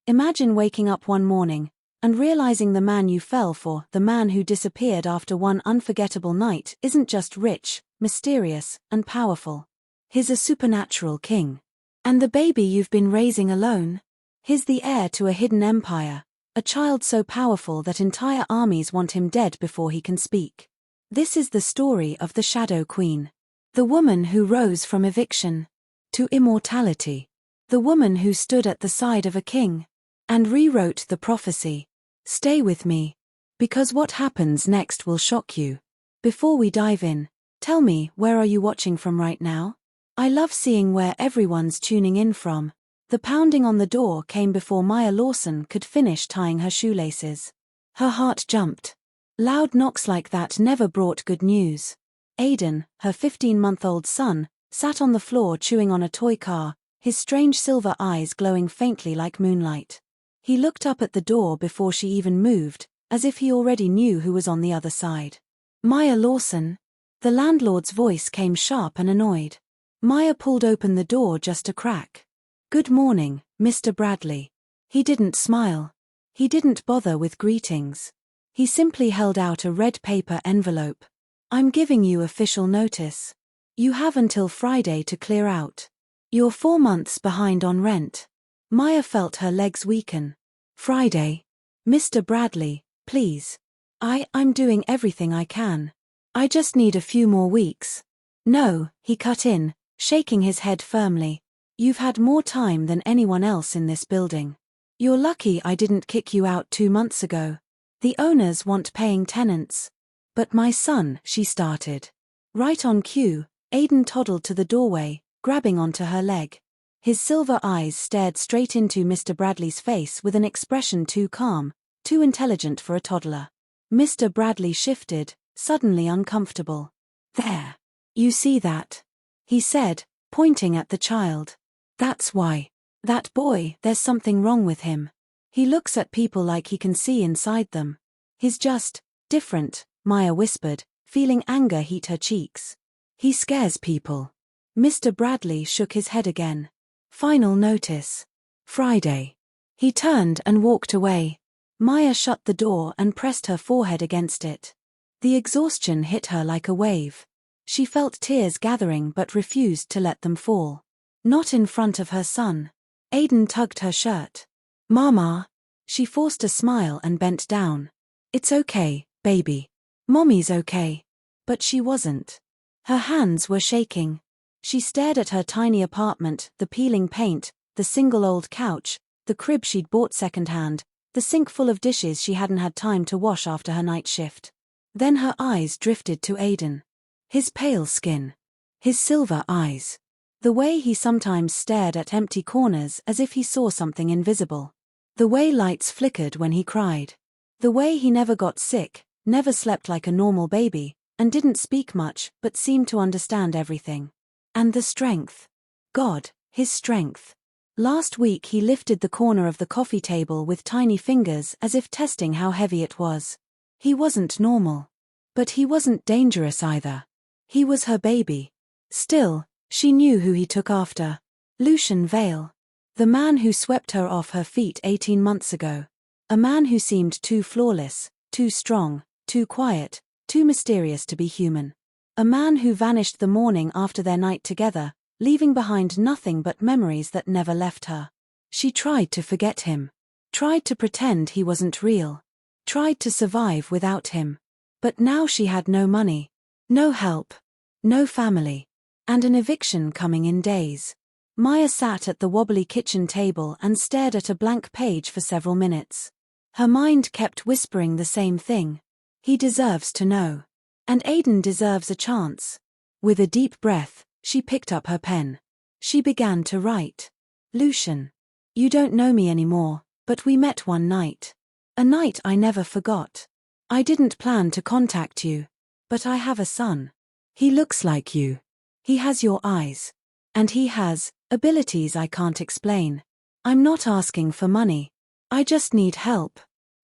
Imagine waking up one morning and realizing the man you fell for, the man who disappeared after one unforgettable night, isn't just rich, mysterious, and powerful. He's a supernatural king. And the baby you've been raising alone? He's the heir to a hidden empire, a child so powerful that entire armies want him dead before he can speak. This is the story of the Shadow Queen. The woman who rose from eviction to immortality. The woman who stood at the side of a king and rewrote the prophecy. Stay with me, because what happens next will shock you. Before we dive in, tell me, where are you watching from right now? I love seeing where everyone's tuning in from. The pounding on the door came before Maya Lawson could finish tying her shoelaces. Her heart jumped. Loud knocks like that never brought good news. Aiden, her 15-month-old son, sat on the floor chewing on a toy car, his strange silver eyes glowing faintly like moonlight. He looked up at the door before she even moved, as if he already knew who was on the other side. Maya Lawson? The landlord's voice came sharp and annoyed. Maya pulled open the door just a crack. Good morning, Mr. Bradley. He didn't smile. He didn't bother with greetings. He simply held out a red paper envelope. I'm giving you official notice. You have until Friday to clear out. You're 4 months behind on rent. Maya felt her legs weaken. Friday. Mr. Bradley, please. I'm doing everything I can. I just need a few more weeks. No, he cut in, shaking his head firmly. You've had more time than anyone else in this building. You're lucky I didn't kick you out 2 months ago. The owners want paying tenants. But my son, she started. Right on cue, Aiden toddled to the doorway, grabbing onto her leg. His silver eyes stared straight into Mr. Bradley's face with an expression too calm, too intelligent for a toddler. Mr. Bradley shifted, suddenly uncomfortable. There. You see that? He said, pointing at the child. That's why. That boy, there's something wrong with him. He looks at people like he can see inside them. He's just different, Maya whispered, feeling anger heat her cheeks. He scares people. Mr. Bradley shook his head again. Final notice. Friday. He turned and walked away. Maya shut the door and pressed her forehead against it. The exhaustion hit her like a wave. She felt tears gathering but refused to let them fall. Not in front of her son. Aiden tugged her shirt. Mama. She forced a smile and bent down. It's okay, baby. Mommy's okay. But she wasn't. Her hands were shaking. She stared at her tiny apartment, the peeling paint, the single old couch, the crib she'd bought secondhand, the sink full of dishes she hadn't had time to wash after her night shift. Then her eyes drifted to Aiden. His pale skin. His silver eyes. The way he sometimes stared at empty corners as if he saw something invisible. The way lights flickered when he cried. The way he never got sick, never slept like a normal baby, and didn't speak much but seemed to understand everything. And the strength. God, his strength. Last week he lifted the corner of the coffee table with tiny fingers as if testing how heavy it was. He wasn't normal. But he wasn't dangerous either. He was her baby. Still, she knew who he took after. Lucian Vale. The man who swept her off her feet 18 months ago. A man who seemed too flawless, too strong, too quiet, too mysterious to be human. A man who vanished the morning after their night together, leaving behind nothing but memories that never left her. She tried to forget him. Tried to pretend he wasn't real. Tried to survive without him. But now she had no money. No help. No family. And an eviction coming in days. Maya sat at the wobbly kitchen table and stared at a blank page for several minutes. Her mind kept whispering the same thing. He deserves to know. And Aiden deserves a chance. With a deep breath, she picked up her pen. She began to write. Lucian. You don't know me anymore, but we met one night. A night I never forgot. I didn't plan to contact you. But I have a son. He looks like you. He has your eyes. And he has abilities I can't explain. I'm not asking for money. I just need help.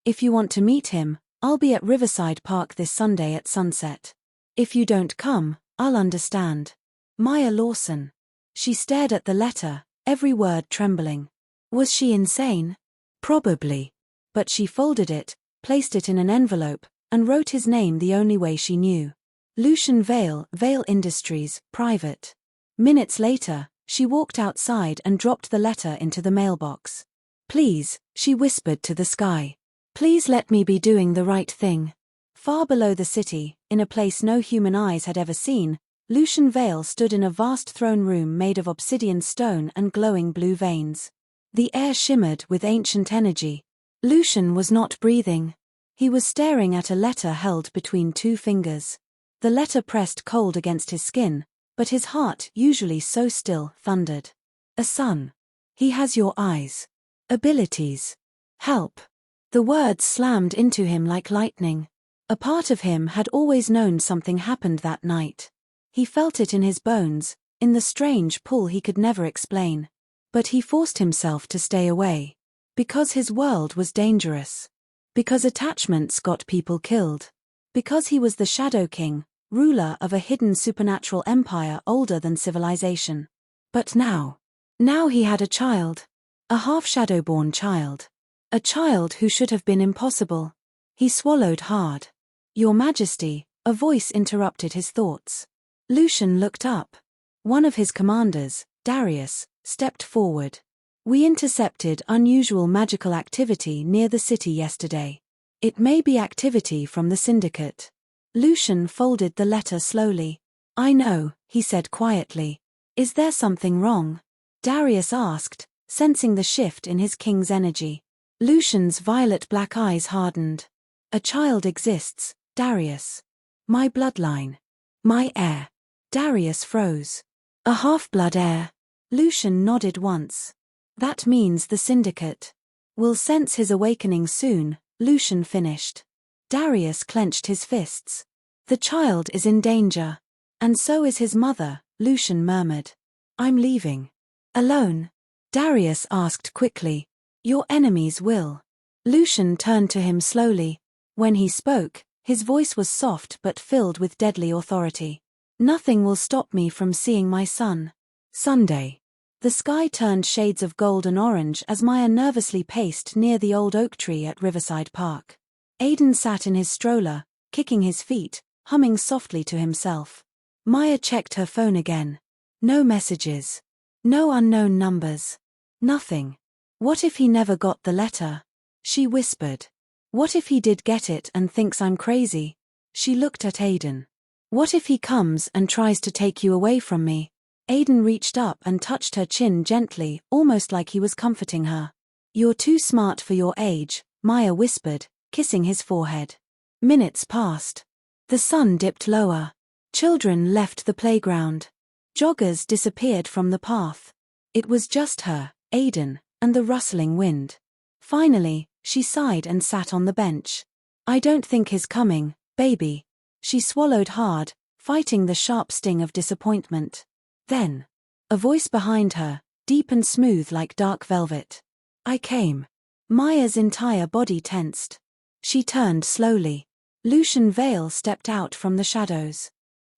If you want to meet him, I'll be at Riverside Park this Sunday at sunset. If you don't come, I'll understand. Maya Lawson. She stared at the letter, every word trembling. Was she insane? Probably. But she folded it, placed it in an envelope, and wrote his name the only way she knew. Lucian Vale, Vale Industries, Private. Minutes later, she walked outside and dropped the letter into the mailbox. Please, she whispered to the sky. Please let me be doing the right thing. Far below the city, in a place no human eyes had ever seen, Lucian Vale stood in a vast throne room made of obsidian stone and glowing blue veins. The air shimmered with ancient energy. Lucian was not breathing. He was staring at a letter held between two fingers. The letter pressed cold against his skin, but his heart, usually so still, thundered. A son. He has your eyes. Abilities. Help. The words slammed into him like lightning. A part of him had always known something happened that night. He felt it in his bones, in the strange pull he could never explain. But he forced himself to stay away. Because his world was dangerous. Because attachments got people killed. Because he was the Shadow King, ruler of a hidden supernatural empire older than civilization. But now he had a child. A half-shadowborn child. A child who should have been impossible. He swallowed hard. Your Majesty, a voice interrupted his thoughts. Lucian looked up. One of his commanders, Darius, stepped forward. We intercepted unusual magical activity near the city yesterday. It may be activity from the Syndicate. Lucian folded the letter slowly. I know, he said quietly. Is there something wrong? Darius asked, sensing the shift in his king's energy. Lucian's violet-black eyes hardened. A child exists, Darius. My bloodline. My heir. Darius froze. A half-blood heir. Lucian nodded once. That means the Syndicate will sense his awakening soon, Lucian finished. Darius clenched his fists. The child is in danger. And so is his mother, Lucian murmured. I'm leaving. Alone? Darius asked quickly. Your enemies will. Lucian turned to him slowly. When he spoke, his voice was soft but filled with deadly authority. Nothing will stop me from seeing my son. Sunday. The sky turned shades of gold and orange as Maya nervously paced near the old oak tree at Riverside Park. Aiden sat in his stroller, kicking his feet, humming softly to himself. Maya checked her phone again. No messages. No unknown numbers. Nothing. What if he never got the letter? She whispered. What if he did get it and thinks I'm crazy? She looked at Aiden. What if he comes and tries to take you away from me? Aiden reached up and touched her chin gently, almost like he was comforting her. You're too smart for your age, Maya whispered, kissing his forehead. Minutes passed. The sun dipped lower. Children left the playground. Joggers disappeared from the path. It was just her, Aiden, and the rustling wind. Finally, she sighed and sat on the bench. I don't think he's coming, baby. She swallowed hard, fighting the sharp sting of disappointment. Then, a voice behind her, deep and smooth like dark velvet. I came. Maya's entire body tensed. She turned slowly. Lucian Vale stepped out from the shadows.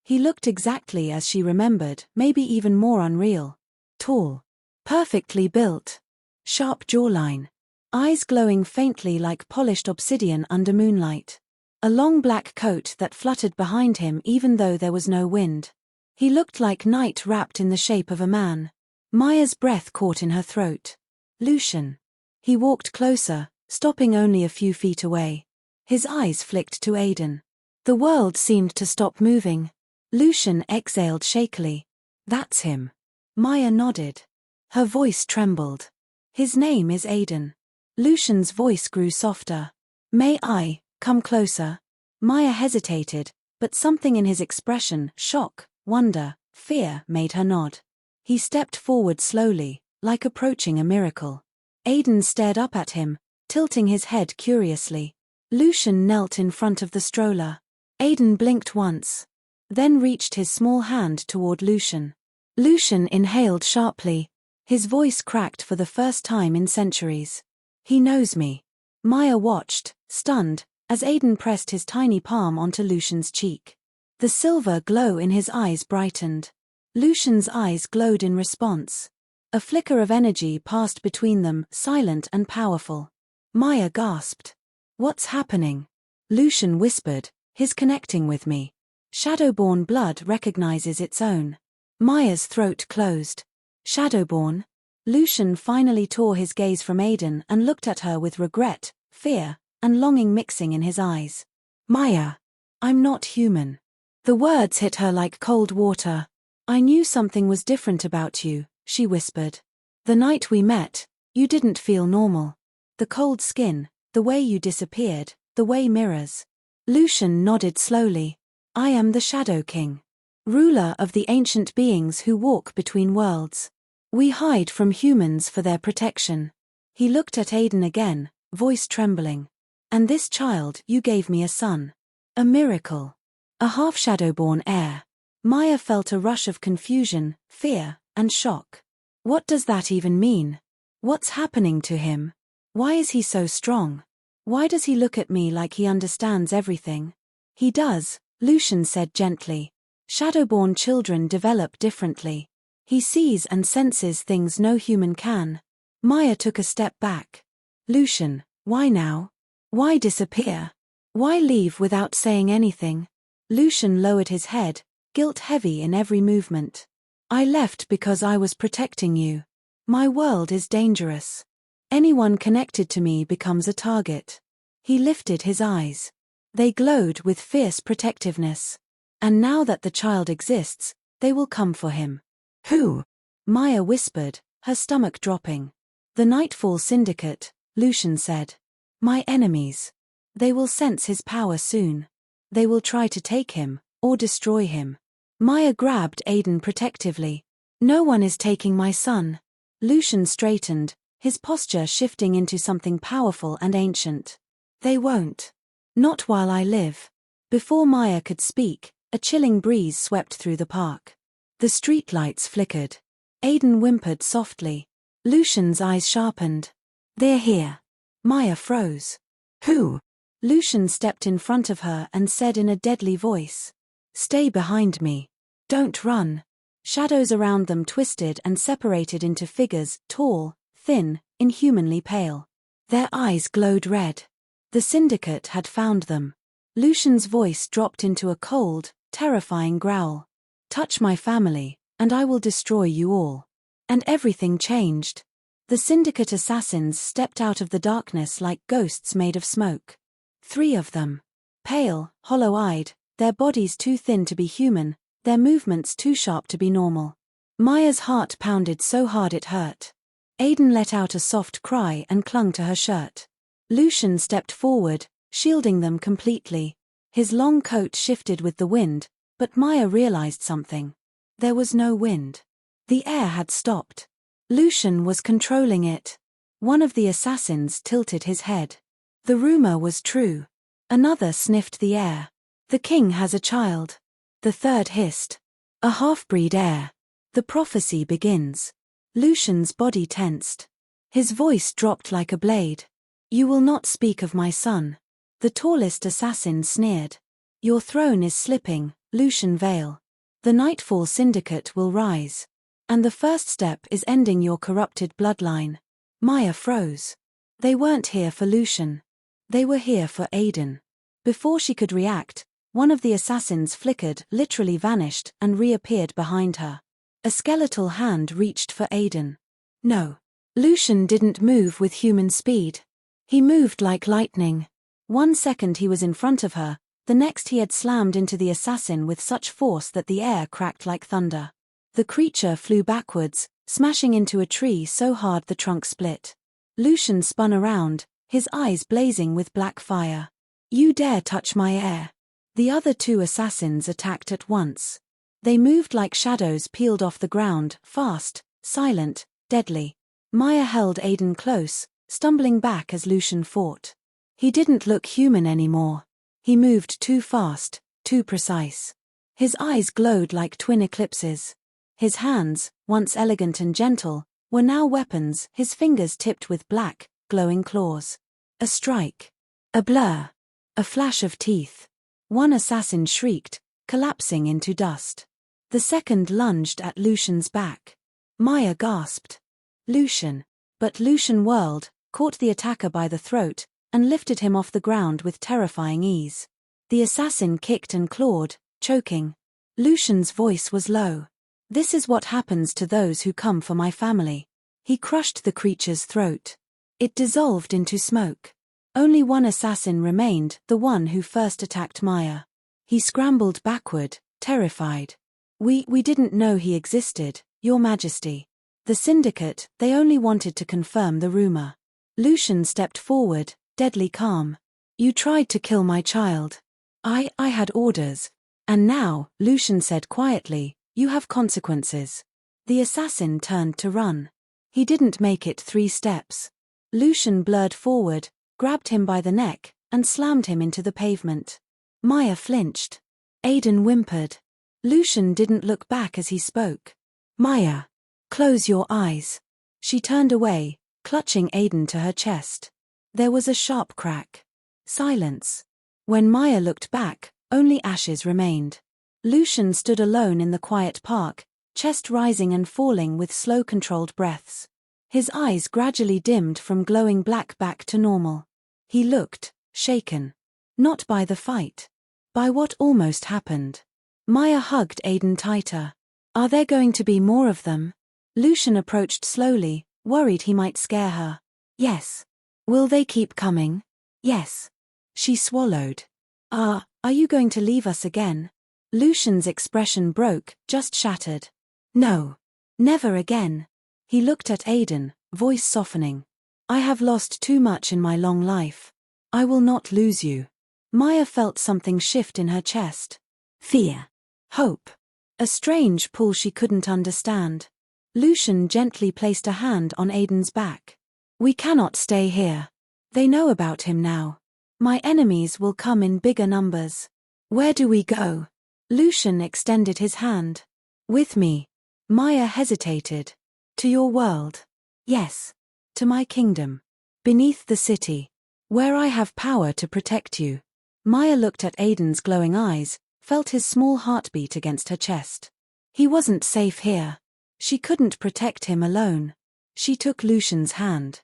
He looked exactly as she remembered, maybe even more unreal. Tall. Perfectly built. Sharp jawline. Eyes glowing faintly like polished obsidian under moonlight. A long black coat that fluttered behind him even though there was no wind. He looked like night wrapped in the shape of a man. Maya's breath caught in her throat. Lucian. He walked closer, stopping only a few feet away. His eyes flicked to Aiden. The world seemed to stop moving. Lucian exhaled shakily. That's him. Maya nodded. Her voice trembled. His name is Aiden. Lucian's voice grew softer. May I come closer? Maya hesitated, but something in his expression, shock, wonder, fear, made her nod. He stepped forward slowly, like approaching a miracle. Aiden stared up at him, tilting his head curiously. Lucian knelt in front of the stroller. Aiden blinked once, then reached his small hand toward Lucian. Lucian inhaled sharply. His voice cracked for the first time in centuries. He knows me. Maya watched, stunned, as Aiden pressed his tiny palm onto Lucian's cheek. The silver glow in his eyes brightened. Lucian's eyes glowed in response. A flicker of energy passed between them, silent and powerful. Maya gasped. What's happening? Lucian whispered, his connecting with me. Shadowborn blood recognizes its own. Maya's throat closed. Shadowborn? Lucian finally tore his gaze from Aiden and looked at her with regret, fear, and longing mixing in his eyes. Maya, I'm not human. The words hit her like cold water. I knew something was different about you, she whispered. The night we met, you didn't feel normal. The cold skin, the way you disappeared, the way mirrors. Lucian nodded slowly. I am the Shadow King. Ruler of the ancient beings who walk between worlds. We hide from humans for their protection. He looked at Aiden again, voice trembling. And this child, you gave me a son. A miracle. A half-Shadowborn heir. Maya felt a rush of confusion, fear, and shock. What does that even mean? What's happening to him? Why is he so strong? Why does he look at me like he understands everything? He does, Lucian said gently. Shadowborn children develop differently. He sees and senses things no human can. Maya took a step back. Lucian, why now? Why disappear? Why leave without saying anything? Lucian lowered his head, guilt heavy in every movement. I left because I was protecting you. My world is dangerous. Anyone connected to me becomes a target. He lifted his eyes. They glowed with fierce protectiveness. And now that the child exists, they will come for him. Who? Maya whispered, her stomach dropping. The Nightfall Syndicate, Lucian said. My enemies. They will sense his power soon. They will try to take him, or destroy him. Maya grabbed Aiden protectively. No one is taking my son. Lucian straightened, his posture shifting into something powerful and ancient. They won't. Not while I live. Before Maya could speak, a chilling breeze swept through the park. The streetlights flickered. Aiden whimpered softly. Lucian's eyes sharpened. They're here. Maya froze. Who? Lucian stepped in front of her and said in a deadly voice. Stay behind me. Don't run. Shadows around them twisted and separated into figures, tall, thin, inhumanly pale. Their eyes glowed red. The syndicate had found them. Lucian's voice dropped into a cold, terrifying growl. Touch my family, and I will destroy you all. And everything changed. The syndicate assassins stepped out of the darkness like ghosts made of smoke. 3 of them. Pale, hollow-eyed, their bodies too thin to be human, their movements too sharp to be normal. Maya's heart pounded so hard it hurt. Aiden let out a soft cry and clung to her shirt. Lucian stepped forward, shielding them completely. His long coat shifted with the wind, but Maya realized something. There was no wind. The air had stopped. Lucian was controlling it. One of the assassins tilted his head. The rumor was true. Another sniffed the air. The king has a child. The third hissed. A half-breed heir. The prophecy begins. Lucian's body tensed. His voice dropped like a blade. You will not speak of my son. The tallest assassin sneered. Your throne is slipping, Lucian Vale. The Nightfall Syndicate will rise. And the first step is ending your corrupted bloodline. Maya froze. They weren't here for Lucian. They were here for Aiden. Before she could react, one of the assassins flickered, literally vanished, and reappeared behind her. A skeletal hand reached for Aiden. No. Lucian didn't move with human speed. He moved like lightning. 1 second he was in front of her, the next he had slammed into the assassin with such force that the air cracked like thunder. The creature flew backwards, smashing into a tree so hard the trunk split. Lucian spun around, his eyes blazing with black fire. You dare touch my heir. The other 2 assassins attacked at once. They moved like shadows peeled off the ground, fast, silent, deadly. Maya held Aiden close, stumbling back as Lucian fought. He didn't look human anymore. He moved too fast, too precise. His eyes glowed like twin eclipses. His hands, once elegant and gentle, were now weapons, his fingers tipped with black, glowing claws. A strike. A blur. A flash of teeth. One assassin shrieked, collapsing into dust. The second lunged at Lucian's back. Maya gasped. Lucian. But Lucian whirled, caught the attacker by the throat, and lifted him off the ground with terrifying ease. The assassin kicked and clawed, choking. Lucian's voice was low. "This is what happens to those who come for my family." He crushed the creature's throat. It dissolved into smoke. Only one assassin remained, the one who first attacked Maya. He scrambled backward, terrified. We didn't know he existed, Your Majesty. The Syndicate, they only wanted to confirm the rumor." Lucian stepped forward, deadly calm. "You tried to kill my child. I had orders. And now," Lucian said quietly, "you have consequences." The assassin turned to run. He didn't make it 3 steps. Lucian blurred forward, grabbed him by the neck, and slammed him into the pavement. Maya flinched. Aiden whimpered. Lucian didn't look back as he spoke. "Maya, close your eyes." She turned away, clutching Aiden to her chest. There was a sharp crack. Silence. When Maya looked back, only ashes remained. Lucian stood alone in the quiet park, chest rising and falling with slow controlled breaths. His eyes gradually dimmed from glowing black back to normal. He looked, shaken. Not by the fight. By what almost happened. Maya hugged Aiden tighter. "Are there going to be more of them?" Lucian approached slowly, worried he might scare her. "Yes." "Will they keep coming?" "Yes." She swallowed. Are you going to leave us again?" Lucian's expression broke, just shattered. "No. Never again." He looked at Aiden, voice softening. "I have lost too much in my long life. I will not lose you." Maya felt something shift in her chest. Fear. Hope. A strange pull she couldn't understand. Lucian gently placed a hand on Aiden's back. "We cannot stay here. They know about him now. My enemies will come in bigger numbers. Where do we go?" Lucian extended his hand. "With me." Maya hesitated. "To your world." "Yes. To my kingdom. Beneath the city. Where I have power to protect you." Maya looked at Aiden's glowing eyes, felt his small heartbeat against her chest. He wasn't safe here. She couldn't protect him alone. She took Lucian's hand.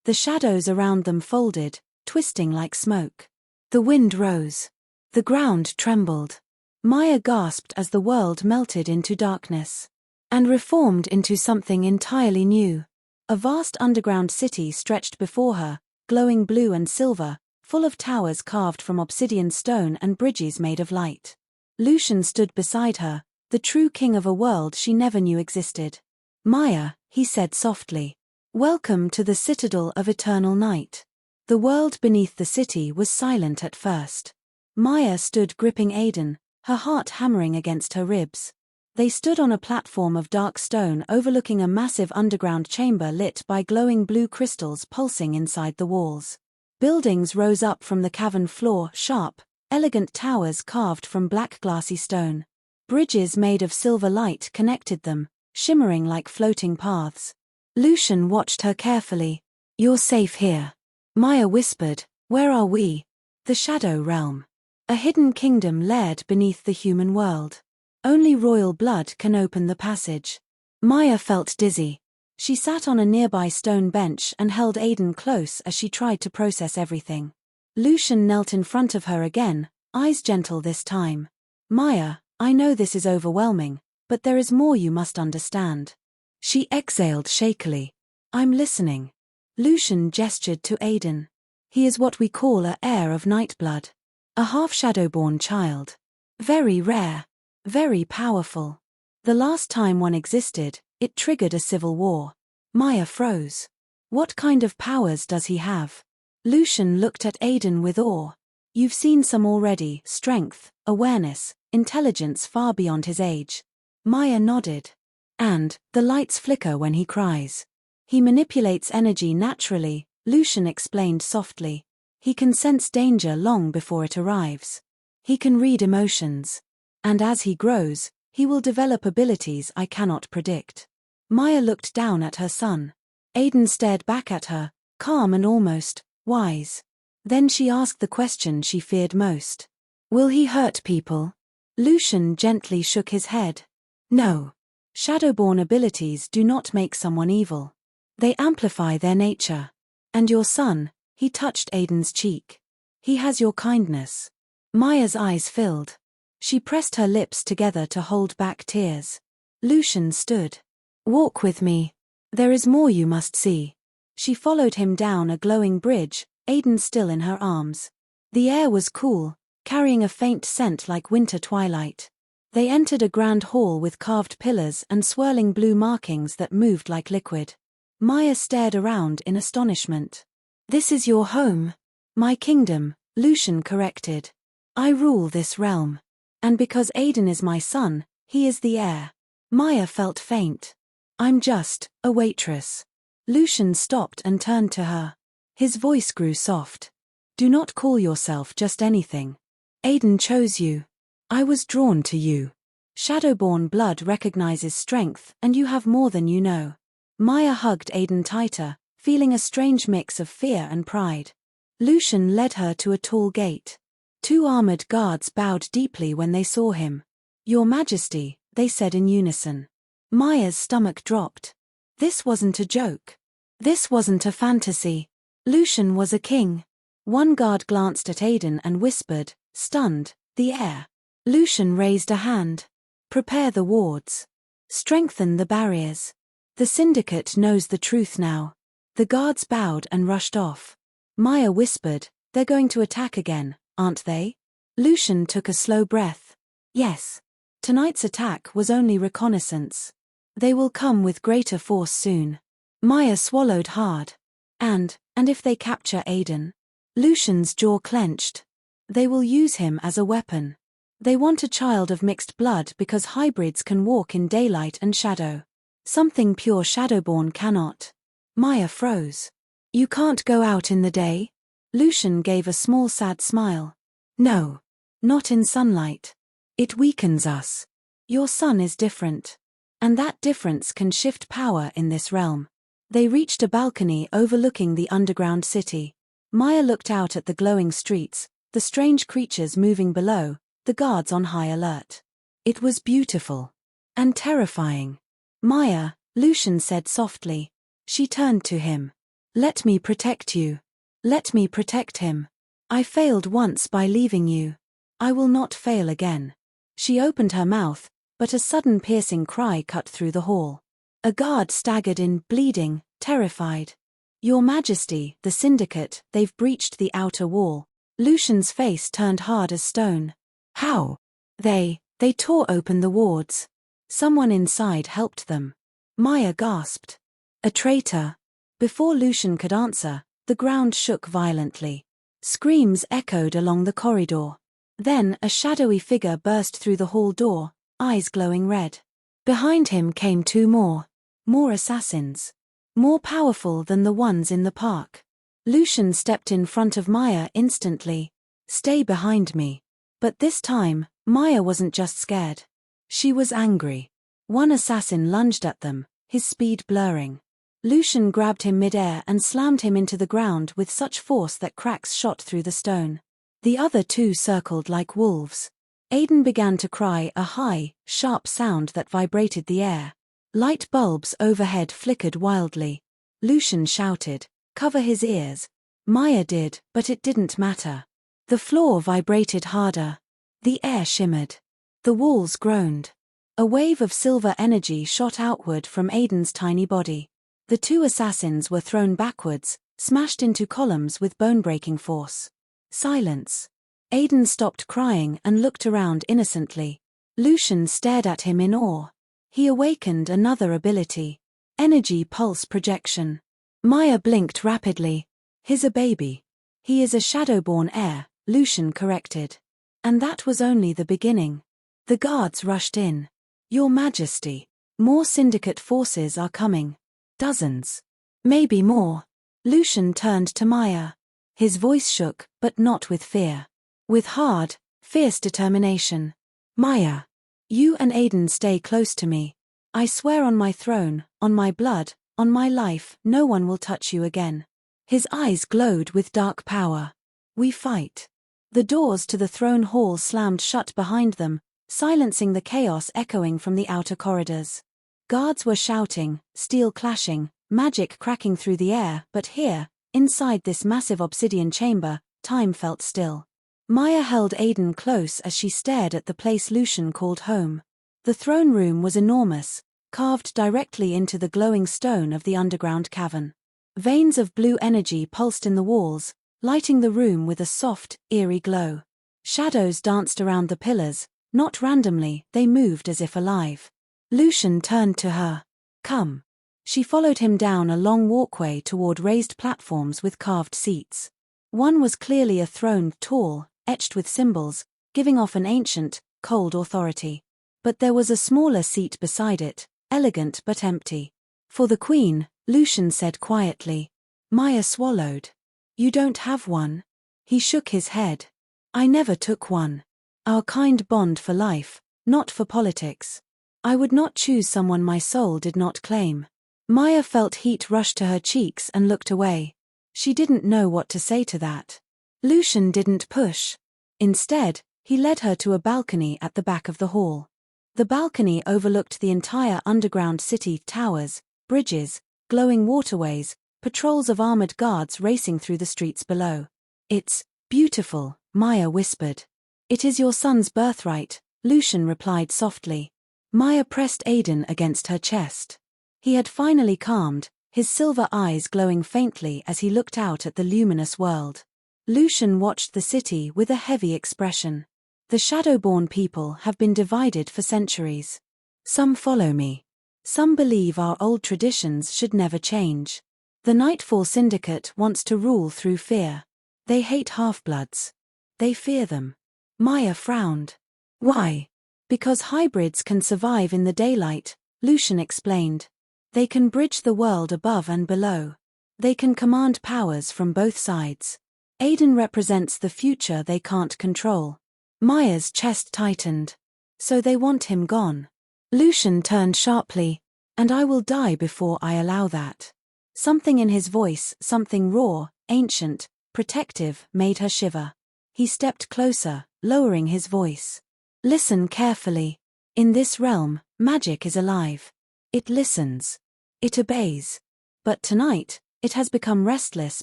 The shadows around them folded, twisting like smoke. The wind rose. The ground trembled. Maya gasped as the world melted into darkness. And reformed into something entirely new. A vast underground city stretched before her, glowing blue and silver, full of towers carved from obsidian stone and bridges made of light. Lucian stood beside her, the true king of a world she never knew existed. "Maya," he said softly. "Welcome to the citadel of eternal night." The world beneath the city was silent at first. Maya stood gripping Aiden, her heart hammering against her ribs. They stood on a platform of dark stone overlooking a massive underground chamber lit by glowing blue crystals pulsing inside the walls. Buildings rose up from the cavern floor, sharp, elegant towers carved from black glassy stone. Bridges made of silver light connected them, shimmering like floating paths. Lucian watched her carefully. "You're safe here." Maya whispered, "Where are we?" "The Shadow Realm. A hidden kingdom laid beneath the human world. Only royal blood can open the passage." Maya felt dizzy. She sat on a nearby stone bench and held Aiden close as she tried to process everything. Lucian knelt in front of her again, eyes gentle this time. "Maya, I know this is overwhelming, but there is more you must understand." She exhaled shakily. "I'm listening." Lucian gestured to Aiden. "He is what we call a heir of Nightblood. A half-Shadowborn child. Very rare. Very powerful. The last time one existed, it triggered a civil war." Maya froze. "What kind of powers does he have?" Lucian looked at Aiden with awe. "You've seen some already, strength, awareness, intelligence far beyond his age." Maya nodded. "And, the lights flicker when he cries. He manipulates energy naturally," Lucian explained softly. "He can sense danger long before it arrives. He can read emotions. And as he grows, he will develop abilities I cannot predict." Maya looked down at her son. Aiden stared back at her, calm and almost wise. Then she asked the question she feared most. "Will he hurt people?" Lucian gently shook his head. "No. Shadowborn abilities do not make someone evil. They amplify their nature. And your son, he touched Aiden's cheek. He has your kindness. Maya's eyes filled. She pressed her lips together to hold back tears. Lucian stood. Walk with me. There is more you must see. She followed him down a glowing bridge, Aiden still in her arms. The air was cool, carrying a faint scent like winter twilight. They entered a grand hall with carved pillars and swirling blue markings that moved like liquid. Maya stared around in astonishment. This is your home. My kingdom, Lucian corrected. I rule this realm. And because Aiden is my son, he is the heir. Maya felt faint. I'm just a waitress. Lucian stopped and turned to her. His voice grew soft. Do not call yourself just anything. Aiden chose you. I was drawn to you. Shadowborn blood recognizes strength, and you have more than you know. Maya hugged Aiden tighter, feeling a strange mix of fear and pride. Lucian led her to a tall gate. 2 armored guards bowed deeply when they saw him. Your Majesty, they said in unison. Maya's stomach dropped. This wasn't a joke. This wasn't a fantasy. Lucian was a king. One guard glanced at Aiden and whispered, stunned, the heir. Lucian raised a hand. Prepare the wards. Strengthen the barriers. The syndicate knows the truth now. The guards bowed and rushed off. Maya whispered, they're going to attack again, aren't they? Lucian took a slow breath. Yes. Tonight's attack was only reconnaissance. They will come with greater force soon. Maya swallowed hard. And if they capture Aiden? Lucian's jaw clenched. They will use him as a weapon. They want a child of mixed blood because hybrids can walk in daylight and shadow. Something pure Shadowborn cannot. Maya froze. You can't go out in the day? Lucian gave a small sad smile. No. Not in sunlight. It weakens us. Your son is different. And that difference can shift power in this realm. They reached a balcony overlooking the underground city. Maya looked out at the glowing streets, the strange creatures moving below, the guards on high alert. It was beautiful. And terrifying. Maya, Lucian said softly. She turned to him. Let me protect you. Let me protect him. I failed once by leaving you. I will not fail again. She opened her mouth, but a sudden piercing cry cut through the hall. A guard staggered in, bleeding, terrified. Your Majesty, the syndicate, they've breached the outer wall. Lucian's face turned hard as stone. How? They tore open the wards. Someone inside helped them. Maya gasped. A traitor. Before Lucian could answer, the ground shook violently. Screams echoed along the corridor. Then a shadowy figure burst through the hall door, eyes glowing red. Behind him came 2 more. More assassins. More powerful than the ones in the park. Lucian stepped in front of Maya instantly. Stay behind me. But this time, Maya wasn't just scared. She was angry. One assassin lunged at them, his speed blurring. Lucian grabbed him mid-air and slammed him into the ground with such force that cracks shot through the stone. The other 2 circled like wolves. Aiden began to cry, a high, sharp sound that vibrated the air. Light bulbs overhead flickered wildly. Lucian shouted, cover his ears. Maya did, but it didn't matter. The floor vibrated harder. The air shimmered. The walls groaned. A wave of silver energy shot outward from Aiden's tiny body. The 2 assassins were thrown backwards, smashed into columns with bone-breaking force. Silence. Aiden stopped crying and looked around innocently. Lucian stared at him in awe. He awakened another ability. Energy pulse projection. Maya blinked rapidly. He's a baby. He is a Shadowborn heir, Lucian corrected. And that was only the beginning. The guards rushed in. Your Majesty. More syndicate forces are coming. Dozens. Maybe more. Lucian turned to Maya. His voice shook, but not with fear. With hard, fierce determination. Maya. You and Aiden stay close to me. I swear on my throne, on my blood, on my life, no one will touch you again. His eyes glowed with dark power. We fight. The doors to the throne hall slammed shut behind them, silencing the chaos echoing from the outer corridors. Guards were shouting, steel clashing, magic cracking through the air, but here, Inside this massive obsidian chamber, time felt still. Maya held Aiden close as she stared at the place Lucian called home. The throne room was enormous, carved directly into the glowing stone of the underground cavern. Veins of blue energy pulsed in the walls, lighting the room with a soft, eerie glow. Shadows danced around the pillars, not randomly, they moved as if alive. Lucian turned to her. "Come." She followed him down a long walkway toward raised platforms with carved seats. One was clearly a throne, tall, etched with symbols, giving off an ancient, cold authority. But there was a smaller seat beside it, elegant but empty. "For the queen," Lucian said quietly. Maya swallowed. "You don't have one?" He shook his head. "I never took one. Our kind bond for life, not for politics. I would not choose someone my soul did not claim." Maya felt heat rush to her cheeks and looked away. She didn't know what to say to that. Lucian didn't push. Instead, he led her to a balcony at the back of the hall. The balcony overlooked the entire underground city, towers, bridges, glowing waterways, patrols of armored guards racing through the streets below. "It's beautiful," Maya whispered. "It is your son's birthright," Lucian replied softly. Maya pressed Aiden against her chest. He had finally calmed, his silver eyes glowing faintly as he looked out at the luminous world. Lucian watched the city with a heavy expression. "The Shadowborn people have been divided for centuries. Some follow me. Some believe our old traditions should never change. The Nightfall Syndicate wants to rule through fear. They hate half-bloods. They fear them." Maya frowned. "Why?" "Because hybrids can survive in the daylight," Lucian explained. "They can bridge the world above and below. They can command powers from both sides. Aiden represents the future they can't control." Maya's chest tightened. "So they want him gone?" Lucian turned sharply. "And I will die before I allow that." Something in his voice, something raw, ancient, protective, made her shiver. He stepped closer, lowering his voice. "Listen carefully. In this realm, magic is alive. It listens. It obeys. But tonight, it has become restless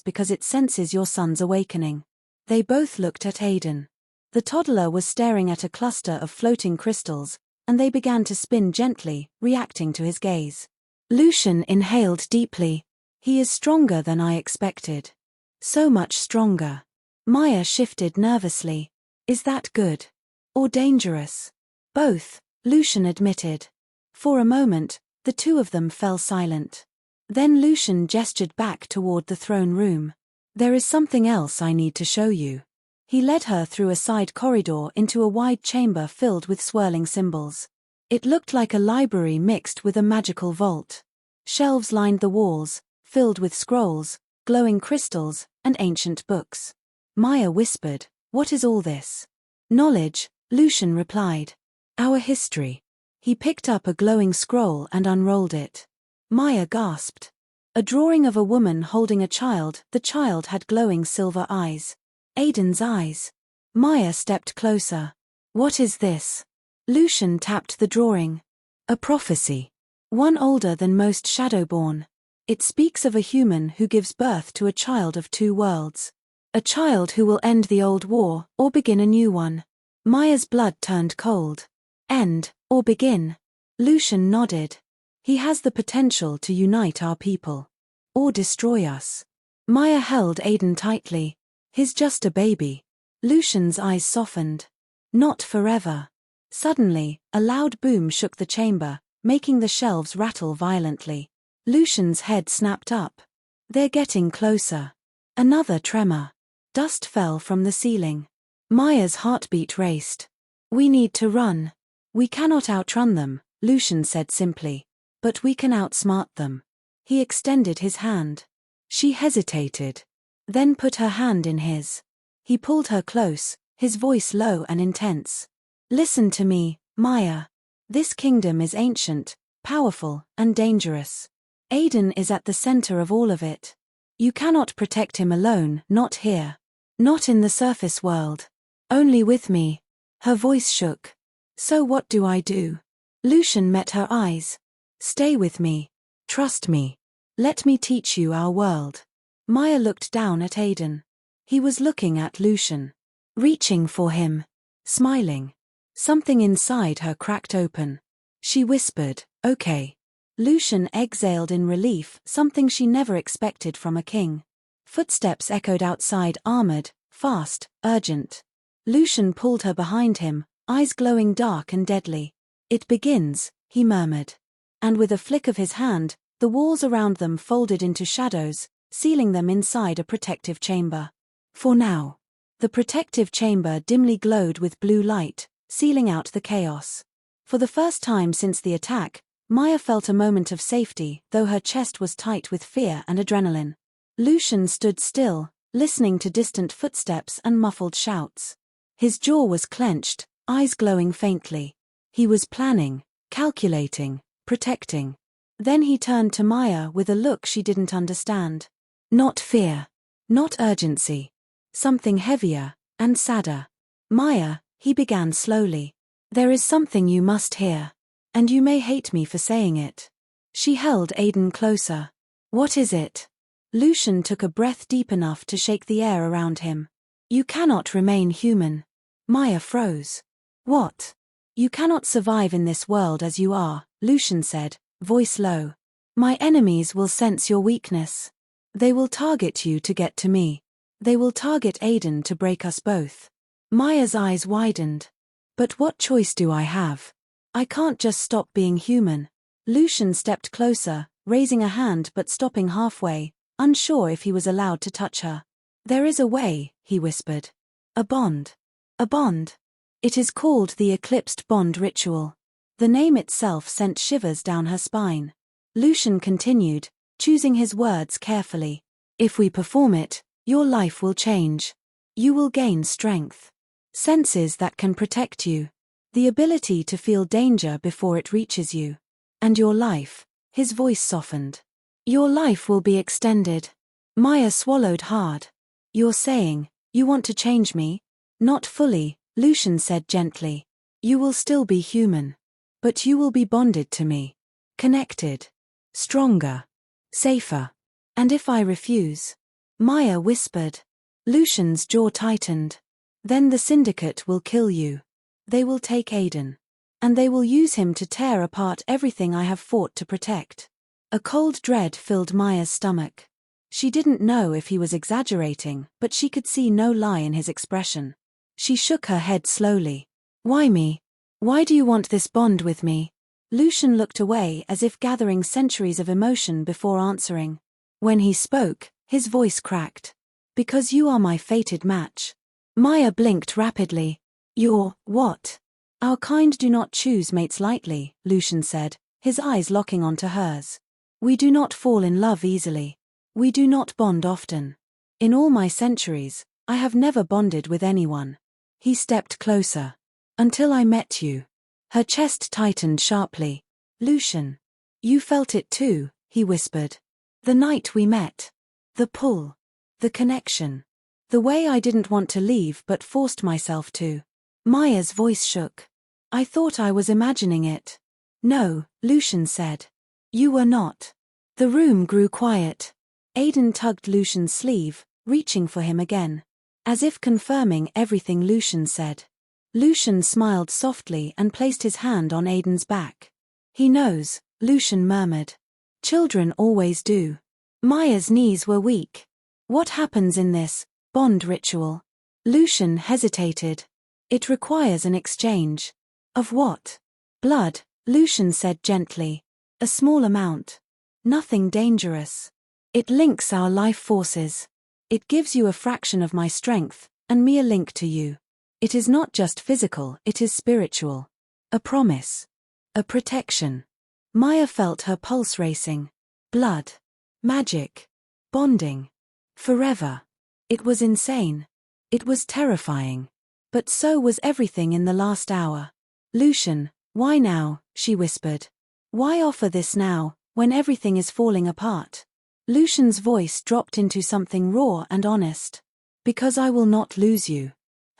because it senses your son's awakening." They both looked at Aiden. The toddler was staring at a cluster of floating crystals, and they began to spin gently, reacting to his gaze. Lucian inhaled deeply. "He is stronger than I expected. So much stronger." Maya shifted nervously. "Is that good? Or dangerous?" "Both," Lucian admitted. For a moment, the two of them fell silent. Then Lucian gestured back toward the throne room. "There is something else I need to show you." He led her through a side corridor into a wide chamber filled with swirling symbols. It looked like a library mixed with a magical vault. Shelves lined the walls, filled with scrolls, glowing crystals, and ancient books. Maya whispered, "What is all this?" "Knowledge," Lucian replied. "Our history." He picked up a glowing scroll and unrolled it. Maya gasped. A drawing of a woman holding a child, the child had glowing silver eyes. Aiden's eyes. Maya stepped closer. "What is this?" Lucian tapped the drawing. "A prophecy. One older than most Shadowborn. It speaks of a human who gives birth to a child of two worlds. A child who will end the old war, or begin a new one." Maya's blood turned cold. "End, or begin?" Lucian nodded. "He has the potential to unite our people. Or destroy us." Maya held Aiden tightly. "He's just a baby." Lucian's eyes softened. "Not forever." Suddenly, a loud boom shook the chamber, making the shelves rattle violently. Lucian's head snapped up. "They're getting closer." Another tremor. Dust fell from the ceiling. Maya's heartbeat raced. "We need to run." "We cannot outrun them," Lucian said simply. "But we can outsmart them." He extended his hand. She hesitated. Then put her hand in his. He pulled her close, his voice low and intense. "Listen to me, Maya. This kingdom is ancient, powerful, and dangerous. Aiden is at the center of all of it. You cannot protect him alone, not here. Not in the surface world. Only with me." Her voice shook. "So what do I do?" Lucian met her eyes. "Stay with me. Trust me. Let me teach you our world." Maya looked down at Aiden. He was looking at Lucian. Reaching for him. Smiling. Something inside her cracked open. She whispered, "Okay." Lucian exhaled in relief, something she never expected from a king. Footsteps echoed outside, armored, fast, urgent. Lucian pulled her behind him, eyes glowing dark and deadly. "It begins," he murmured. And with a flick of his hand, the walls around them folded into shadows, sealing them inside a protective chamber. For now. The protective chamber dimly glowed with blue light, sealing out the chaos. For the first time since the attack, Maya felt a moment of safety, though her chest was tight with fear and adrenaline. Lucian stood still, listening to distant footsteps and muffled shouts. His jaw was clenched, eyes glowing faintly. He was planning, calculating, protecting. Then he turned to Maya with a look she didn't understand. Not fear. Not urgency. Something heavier, and sadder. "Maya," he began slowly. "There is something you must hear. And you may hate me for saying it." She held Aiden closer. "What is it?" Lucian took a breath deep enough to shake the air around him. "You cannot remain human." Maya froze. "What?" "You cannot survive in this world as you are," Lucian said, voice low. "My enemies will sense your weakness. They will target you to get to me. They will target Aiden to break us both." Maya's eyes widened. "But what choice do I have? I can't just stop being human." Lucian stepped closer, raising a hand but stopping halfway, unsure if he was allowed to touch her. "There is a way," he whispered. "A bond. A bond. It is called the Eclipsed Bond Ritual." The name itself sent shivers down her spine. Lucian continued, choosing his words carefully. "If we perform it, your life will change. You will gain strength. Senses that can protect you. The ability to feel danger before it reaches you. And your life," his voice softened. "Your life will be extended." Maya swallowed hard. "You're saying, you want to change me?" "Not fully," Lucian said gently. "You will still be human. But you will be bonded to me. Connected. Stronger. Safer. And if I refuse?" Maya whispered. Lucian's jaw tightened. "Then the Syndicate will kill you. They will take Aiden. And they will use him to tear apart everything I have fought to protect." A cold dread filled Maya's stomach. She didn't know if he was exaggerating, but she could see no lie in his expression. She shook her head slowly. "Why me? Why do you want this bond with me?" Lucian looked away as if gathering centuries of emotion before answering. When he spoke, his voice cracked. "Because you are my fated match." Maya blinked rapidly. "You're what?" "Our kind do not choose mates lightly," Lucian said, his eyes locking onto hers. "We do not fall in love easily. We do not bond often. In all my centuries, I have never bonded with anyone." He stepped closer. "Until I met you." Her chest tightened sharply. "Lucian. You felt it too," he whispered. "The night we met. The pull. The connection. The way I didn't want to leave but forced myself to." Maya's voice shook. "I thought I was imagining it." "No," Lucian said. "You were not." The room grew quiet. Aiden tugged Lucian's sleeve, reaching for him again. As if confirming everything Lucian said. Lucian smiled softly and placed his hand on Aiden's back. "He knows," Lucian murmured. "Children always do." Maya's knees were weak. "What happens in this bond ritual?" Lucian hesitated. "It requires an exchange." "Of what?" "Blood," Lucian said gently. "A small amount. Nothing dangerous. It links our life forces. It gives you a fraction of my strength, and me a link to you. It is not just physical, it is spiritual. A promise. A protection." Maya felt her pulse racing. Blood. Magic. Bonding. Forever. It was insane. It was terrifying. But so was everything in the last hour. "Lucian, why now?" she whispered. "Why offer this now, when everything is falling apart?" Lucian's voice dropped into something raw and honest. "Because I will not lose you."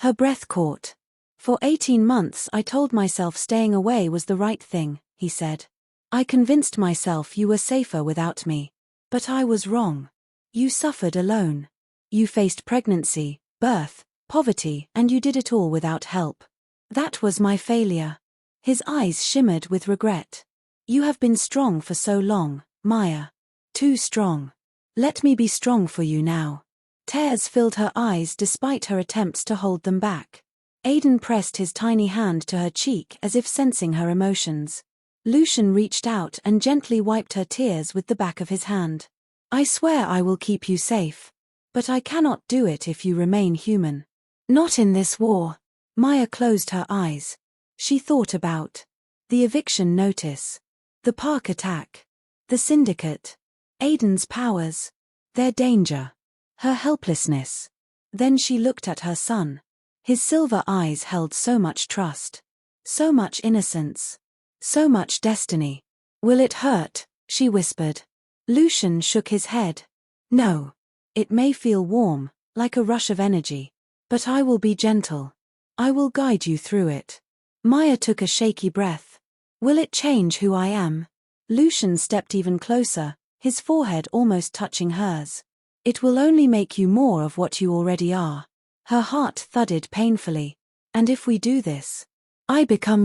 Her breath caught. "For 18 months I told myself staying away was the right thing," he said. "I convinced myself you were safer without me. But I was wrong. You suffered alone. You faced pregnancy, birth, poverty, and you did it all without help. That was my failure. His eyes shimmered with regret. You have been strong for so long, Maya. Too strong. Let me be strong for you now. Tears filled her eyes despite her attempts to hold them back. Aiden pressed his tiny hand to her cheek as if sensing her emotions. Lucian reached out and gently wiped her tears with the back of his hand. I swear I will keep you safe. But I cannot do it if you remain human. Not in this war. Maya closed her eyes. She thought about the eviction notice, the park attack, the syndicate, Aiden's powers, their danger, her helplessness. Then she looked at her son. His silver eyes held so much trust, so much innocence, so much destiny. Will it hurt? She whispered. Lucian shook his head. No. It may feel warm, like a rush of energy. But I will be gentle. I will guide you through it. Maya took a shaky breath. Will it change who I am? Lucian stepped even closer, his forehead almost touching hers. It will only make you more of what you already are. Her heart thudded painfully. And if we do this, I become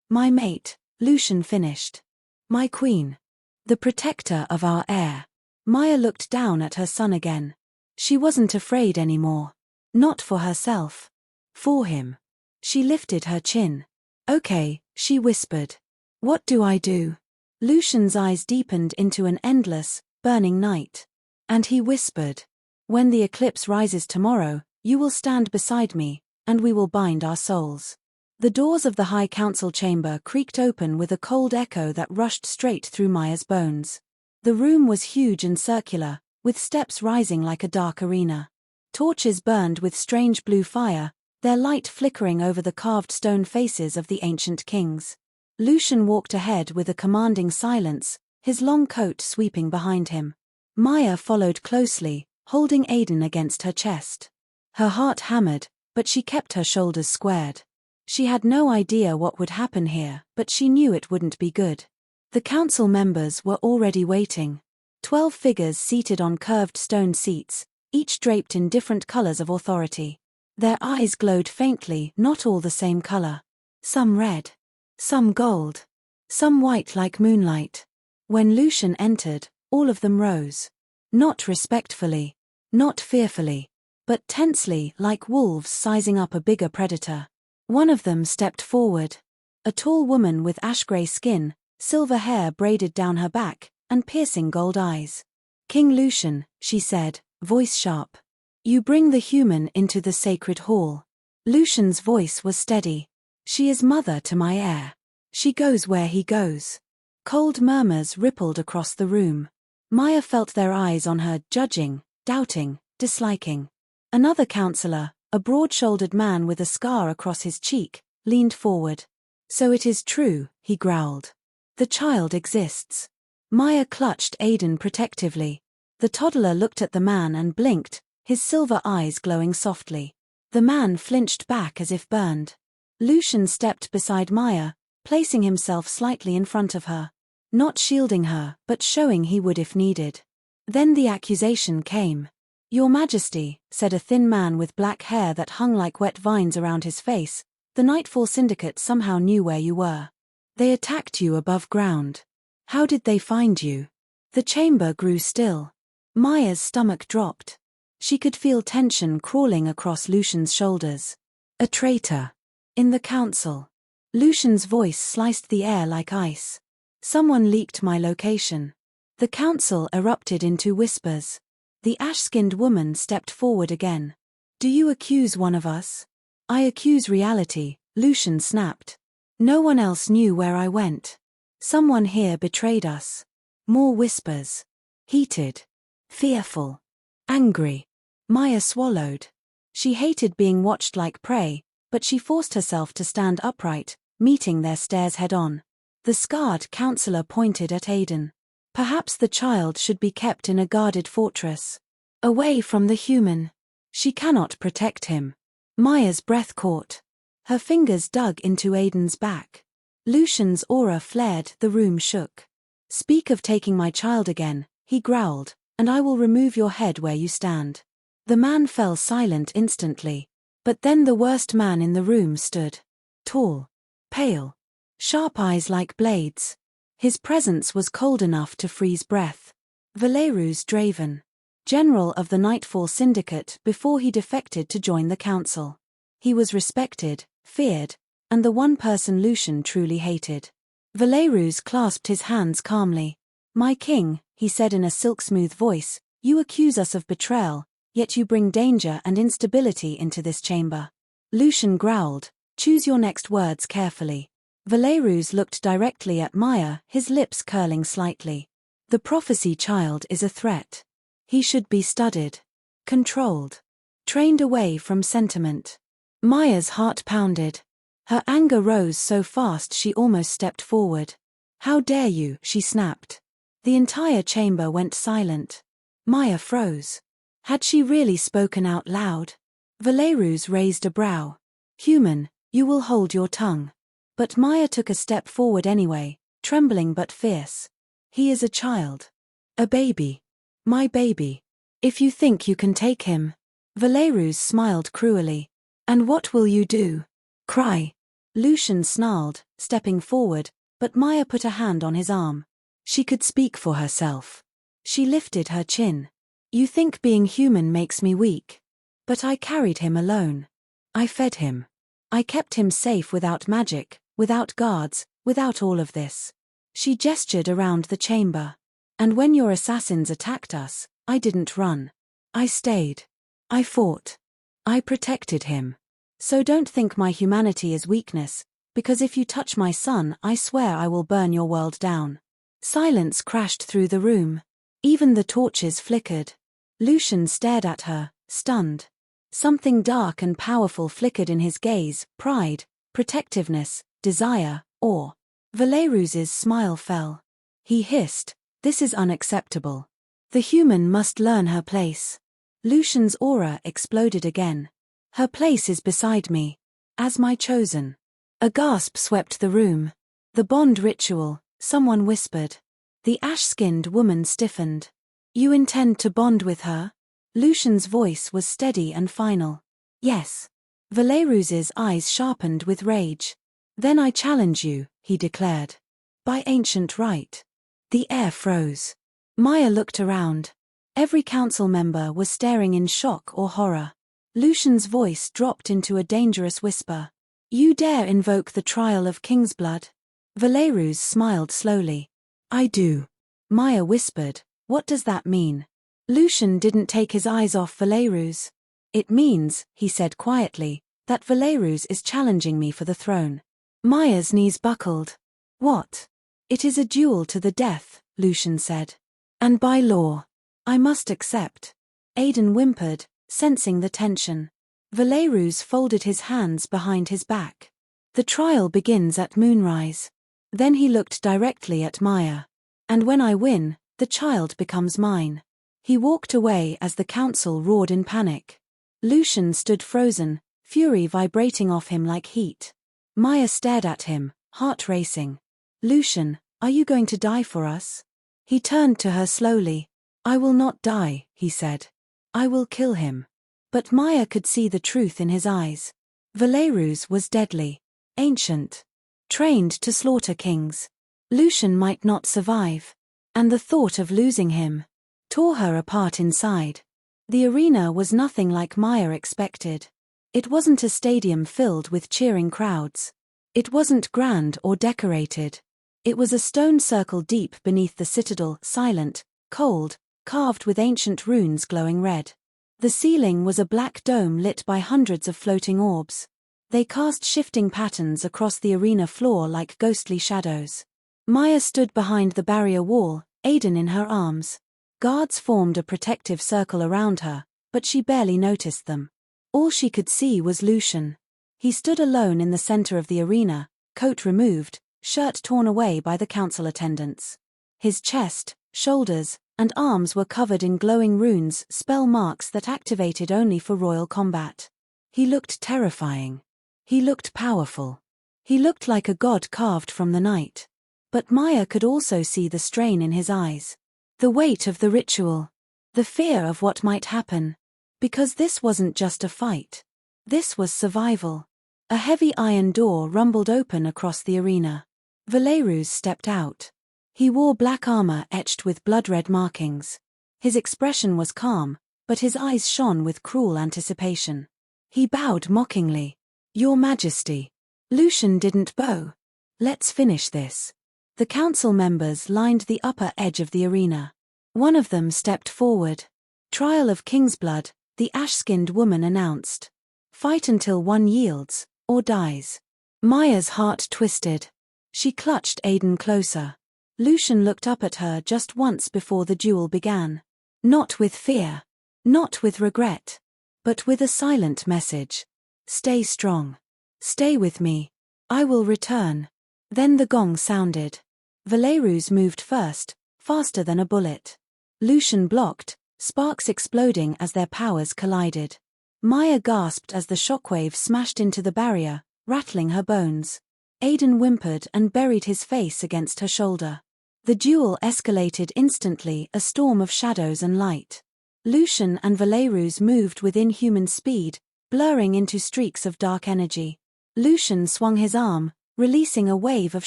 my mate, Lucian finished. My queen. The protector of our heir. Maya looked down at her son again. She wasn't afraid anymore. Not for herself. For him. She lifted her chin. Okay, she whispered. What do I do? Lucian's eyes deepened into an endless, burning night. And he whispered. When the eclipse rises tomorrow, you will stand beside me, and we will bind our souls. The doors of the High Council chamber creaked open with a cold echo that rushed straight through Maya's bones. The room was huge and circular, with steps rising like a dark arena. Torches burned with strange blue fire, their light flickering over the carved stone faces of the ancient kings. Lucian walked ahead with a commanding silence, his long coat sweeping behind him. Maya followed closely, holding Aiden against her chest. Her heart hammered, but she kept her shoulders squared. She had no idea what would happen here, but she knew it wouldn't be good. The council members were already waiting. 12 figures seated on curved stone seats, each draped in different colors of authority. Their eyes glowed faintly, not all the same color. Some red. Some gold. Some white like moonlight. When Lucian entered, all of them rose. Not respectfully. Not fearfully. But tensely, like wolves sizing up a bigger predator. One of them stepped forward. A tall woman with ash-gray skin, silver hair braided down her back, and piercing gold eyes. King Lucian, she said, voice sharp. You bring the human into the sacred hall. Lucian's voice was steady. She is mother to my heir. She goes where he goes. Cold murmurs rippled across the room. Maya felt their eyes on her, judging, doubting, disliking. Another counselor, a broad-shouldered man with a scar across his cheek, leaned forward. So it is true, he growled. The child exists. Maya clutched Aiden protectively. The toddler looked at the man and blinked, his silver eyes glowing softly. The man flinched back as if burned. Lucian stepped beside Maya, placing himself slightly in front of her. Not shielding her, but showing he would if needed. Then the accusation came. Your Majesty, said a thin man with black hair that hung like wet vines around his face, the Nightfall Syndicate somehow knew where you were. They attacked you above ground. How did they find you? The chamber grew still. Maya's stomach dropped. She could feel tension crawling across Lucian's shoulders. A traitor. In the council. Lucian's voice sliced the air like ice. Someone leaked my location. The council erupted into whispers. The ash-skinned woman stepped forward again. Do you accuse one of us? I accuse reality, Lucian snapped. No one else knew where I went. Someone here betrayed us. More whispers. Heated. Fearful. Angry. Maya swallowed. She hated being watched like prey, but she forced herself to stand upright, meeting their stares head-on. The scarred counselor pointed at Aiden. Perhaps the child should be kept in a guarded fortress. Away from the human. She cannot protect him. Maya's breath caught. Her fingers dug into Aiden's back. Lucian's aura flared, the room shook. Speak of taking my child again, he growled, and I will remove your head where you stand." The man fell silent instantly. But then the worst man in the room stood. Tall. Pale. Sharp eyes like blades. His presence was cold enough to freeze breath. Valerus Draven. General of the Nightfall Syndicate before he defected to join the council. He was respected, feared, and the one person Lucian truly hated. Valerus clasped his hands calmly. "My king," he said in a silk-smooth voice, "you accuse us of betrayal, yet you bring danger and instability into this chamber." Lucian growled, "Choose your next words carefully." Valerus looked directly at Maya, his lips curling slightly. "The prophecy child is a threat. He should be studied, controlled, trained away from sentiment." Maya's heart pounded. Her anger rose so fast she almost stepped forward. "How dare you?" she snapped. The entire chamber went silent. Maya froze. Had she really spoken out loud? Valerus raised a brow. "Human, you will hold your tongue." But Maya took a step forward anyway, trembling but fierce. "He is a child. A baby. My baby. If you think you can take him." Valerus smiled cruelly. "And what will you do? Cry?" Lucian snarled, stepping forward, but Maya put a hand on his arm. She could speak for herself. She lifted her chin. "You think being human makes me weak. But I carried him alone. I fed him. I kept him safe without magic, without guards, without all of this." She gestured around the chamber. "And when your assassins attacked us, I didn't run. I stayed. I fought. I protected him. So don't think my humanity is weakness, because if you touch my son, I swear I will burn your world down." Silence crashed through the room. Even the torches flickered. Lucian stared at her, stunned. Something dark and powerful flickered in his gaze: pride, protectiveness, desire, awe. Valerus's smile fell. He hissed, "This is unacceptable. The human must learn her place." Lucian's aura exploded again. "Her place is beside me. As my chosen." A gasp swept the room. "The bond ritual," someone whispered. The ash-skinned woman stiffened. "You intend to bond with her?" Lucian's voice was steady and final. "Yes." Valerus's eyes sharpened with rage. "Then I challenge you," he declared. "By ancient right." The air froze. Maya looked around. Every council member was staring in shock or horror. Lucian's voice dropped into a dangerous whisper. "You dare invoke the trial of Kingsblood?" Valerus smiled slowly. "I do." Maya whispered, "What does that mean?" Lucian didn't take his eyes off Valerus. "It means," he said quietly, "that Valerus is challenging me for the throne." Maya's knees buckled. "What?" "It is a duel to the death," Lucian said. "And by law, I must accept." Aidan whimpered, sensing the tension. Valerus folded his hands behind his back. "The trial begins at moonrise." Then he looked directly at Maya. "And when I win, the child becomes mine." He walked away as the council roared in panic. Lucian stood frozen, fury vibrating off him like heat. Maya stared at him, heart racing. "Lucian, are you going to die for us?" He turned to her slowly. "I will not die," he said. "I will kill him." But Maya could see the truth in his eyes. Valerus was deadly. Ancient. Trained to slaughter kings. Lucian might not survive. And the thought of losing him tore her apart inside. The arena was nothing like Maya expected. It wasn't a stadium filled with cheering crowds. It wasn't grand or decorated. It was a stone circle deep beneath the citadel, silent, cold, carved with ancient runes glowing red. The ceiling was a black dome lit by hundreds of floating orbs. They cast shifting patterns across the arena floor like ghostly shadows. Maya stood behind the barrier wall, Aidan in her arms. Guards formed a protective circle around her, but she barely noticed them. All she could see was Lucian. He stood alone in the center of the arena, coat removed, shirt torn away by the council attendants. His chest, shoulders, and arms were covered in glowing runes, spell marks that activated only for royal combat. He looked terrifying. He looked powerful. He looked like a god carved from the night. But Maya could also see the strain in his eyes. The weight of the ritual. The fear of what might happen. Because this wasn't just a fight. This was survival. A heavy iron door rumbled open across the arena. Valerus stepped out. He wore black armor etched with blood-red markings. His expression was calm, but his eyes shone with cruel anticipation. He bowed mockingly. "Your Majesty." Lucian didn't bow. "Let's finish this." The council members lined the upper edge of the arena. One of them stepped forward. "Trial of Kingsblood," the ash-skinned woman announced. "Fight until one yields, or dies." Maya's heart twisted. She clutched Aiden closer. Lucian looked up at her just once before the duel began. Not with fear. Not with regret. But with a silent message. "Stay strong. Stay with me. I will return." Then the gong sounded. Valerus moved first, faster than a bullet. Lucian blocked, sparks exploding as their powers collided. Maya gasped as the shockwave smashed into the barrier, rattling her bones. Aiden whimpered and buried his face against her shoulder. The duel escalated instantly, a storm of shadows and light. Lucian and Valerus moved with inhuman speed, blurring into streaks of dark energy. Lucian swung his arm, releasing a wave of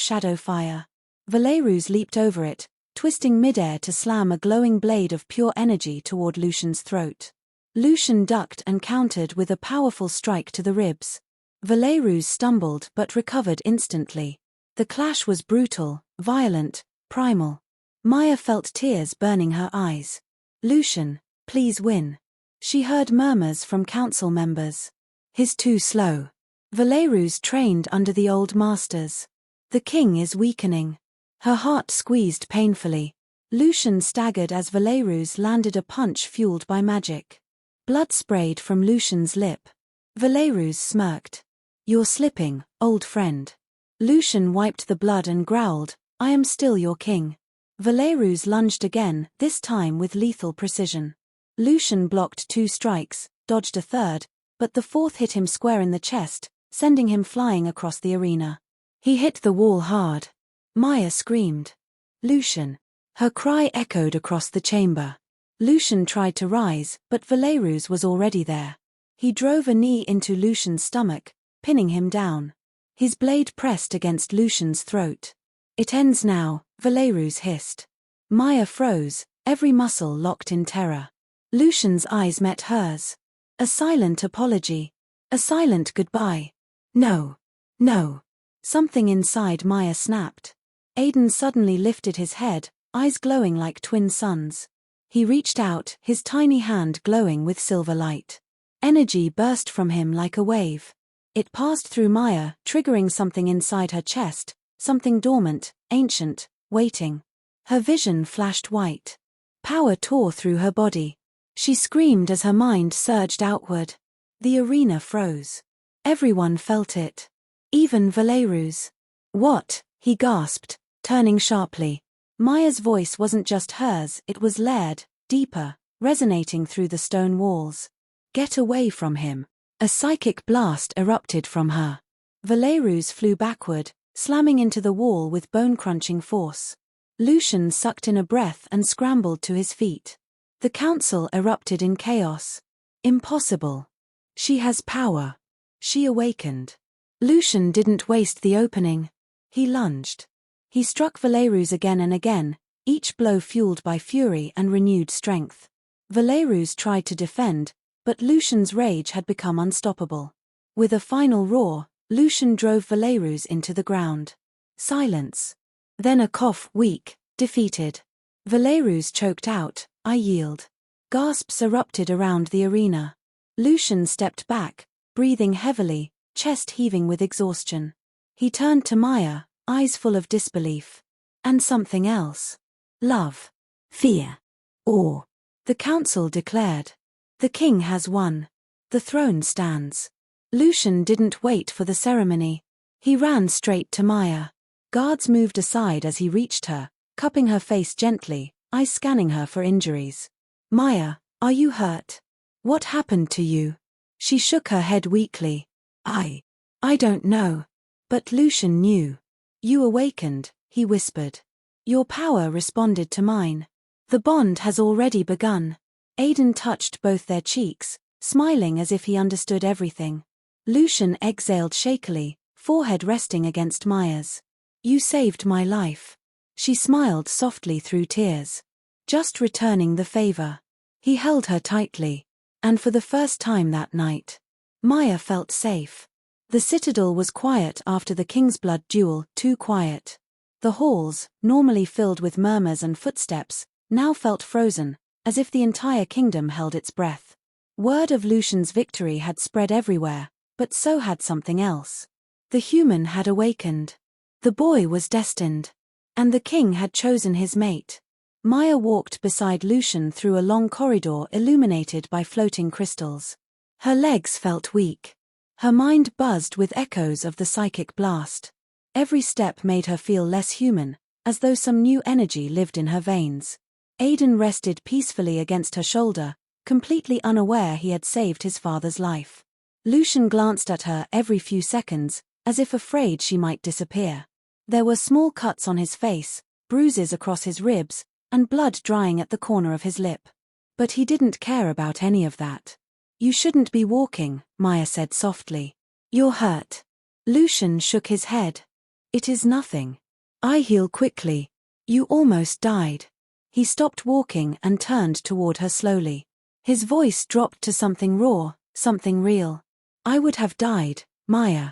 shadow fire. Valerus leaped over it, twisting midair to slam a glowing blade of pure energy toward Lucian's throat. Lucian ducked and countered with a powerful strike to the ribs. Valerus stumbled but recovered instantly. The clash was brutal, violent, primal. Maya felt tears burning her eyes. "Lucian, please win." She heard murmurs from council members. "He's too slow." Valerus trained under the old masters. "The king is weakening." Her heart squeezed painfully. Lucian staggered as Valerus landed a punch fueled by magic. Blood sprayed from Lucian's lip. Valerus smirked. "You're slipping, old friend." Lucian wiped the blood and growled, "I am still your king." Valerus lunged again, this time with lethal precision. Lucian blocked 2 strikes, dodged a third, but the fourth hit him square in the chest, sending him flying across the arena. He hit the wall hard. Maya screamed. "Lucian." Her cry echoed across the chamber. Lucian tried to rise, but Valerus was already there. He drove a knee into Lucian's stomach, pinning him down. His blade pressed against Lucian's throat. "It ends now," Valerus hissed. Maya froze, every muscle locked in terror. Lucian's eyes met hers. A silent apology. A silent goodbye. "No. No." Something inside Maya snapped. Aiden suddenly lifted his head, eyes glowing like twin suns. He reached out, his tiny hand glowing with silver light. Energy burst from him like a wave. It passed through Maya, triggering something inside her chest, something dormant, ancient, waiting. Her vision flashed white. Power tore through her body. She screamed as her mind surged outward. The arena froze. Everyone felt it. Even Valerus. "What?" he gasped, turning sharply. Maya's voice wasn't just hers, it was layered, deeper, resonating through the stone walls. "Get away from him." A psychic blast erupted from her. Valerus flew backward, slamming into the wall with bone-crunching force. Lucian sucked in a breath and scrambled to his feet. The council erupted in chaos. "Impossible. She has power." She awakened. Lucian didn't waste the opening. He lunged. He struck Valerus again and again, each blow fueled by fury and renewed strength. Valerus tried to defend, but Lucian's rage had become unstoppable. With a final roar, Lucian drove Valerus into the ground. Silence. Then a cough, weak, defeated. Valerus choked out, "I yield." Gasps erupted around the arena. Lucian stepped back, breathing heavily, chest heaving with exhaustion. He turned to Maya, eyes full of disbelief. And something else. Love. Fear. Awe. The council declared. "The king has won. The throne stands." Lucian didn't wait for the ceremony. He ran straight to Maya. Guards moved aside as he reached her, cupping her face gently, eyes scanning her for injuries. "Maya, are you hurt? What happened to you?" She shook her head weakly. I don't know." But Lucian knew. "You awakened," he whispered. "Your power responded to mine. The bond has already begun." Aiden touched both their cheeks, smiling as if he understood everything. Lucian exhaled shakily, forehead resting against Maya's. You saved my life. She smiled softly through tears. Just returning the favor. He held her tightly. And for the first time that night, Maya felt safe. The citadel was quiet after the Kingsblood duel, too quiet. The halls, normally filled with murmurs and footsteps, now felt frozen, as if the entire kingdom held its breath. Word of Lucian's victory had spread everywhere, but so had something else. The human had awakened. The boy was destined. And the king had chosen his mate. Maya walked beside Lucian through a long corridor illuminated by floating crystals. Her legs felt weak. Her mind buzzed with echoes of the psychic blast. Every step made her feel less human, as though some new energy lived in her veins. Aiden rested peacefully against her shoulder, completely unaware he had saved his father's life. Lucian glanced at her every few seconds, as if afraid she might disappear. There were small cuts on his face, bruises across his ribs, and blood drying at the corner of his lip. But he didn't care about any of that. You shouldn't be walking, Maya said softly. You're hurt. Lucian shook his head. It is nothing. I heal quickly. You almost died. He stopped walking and turned toward her slowly. His voice dropped to something raw, something real. I would have died, Maya.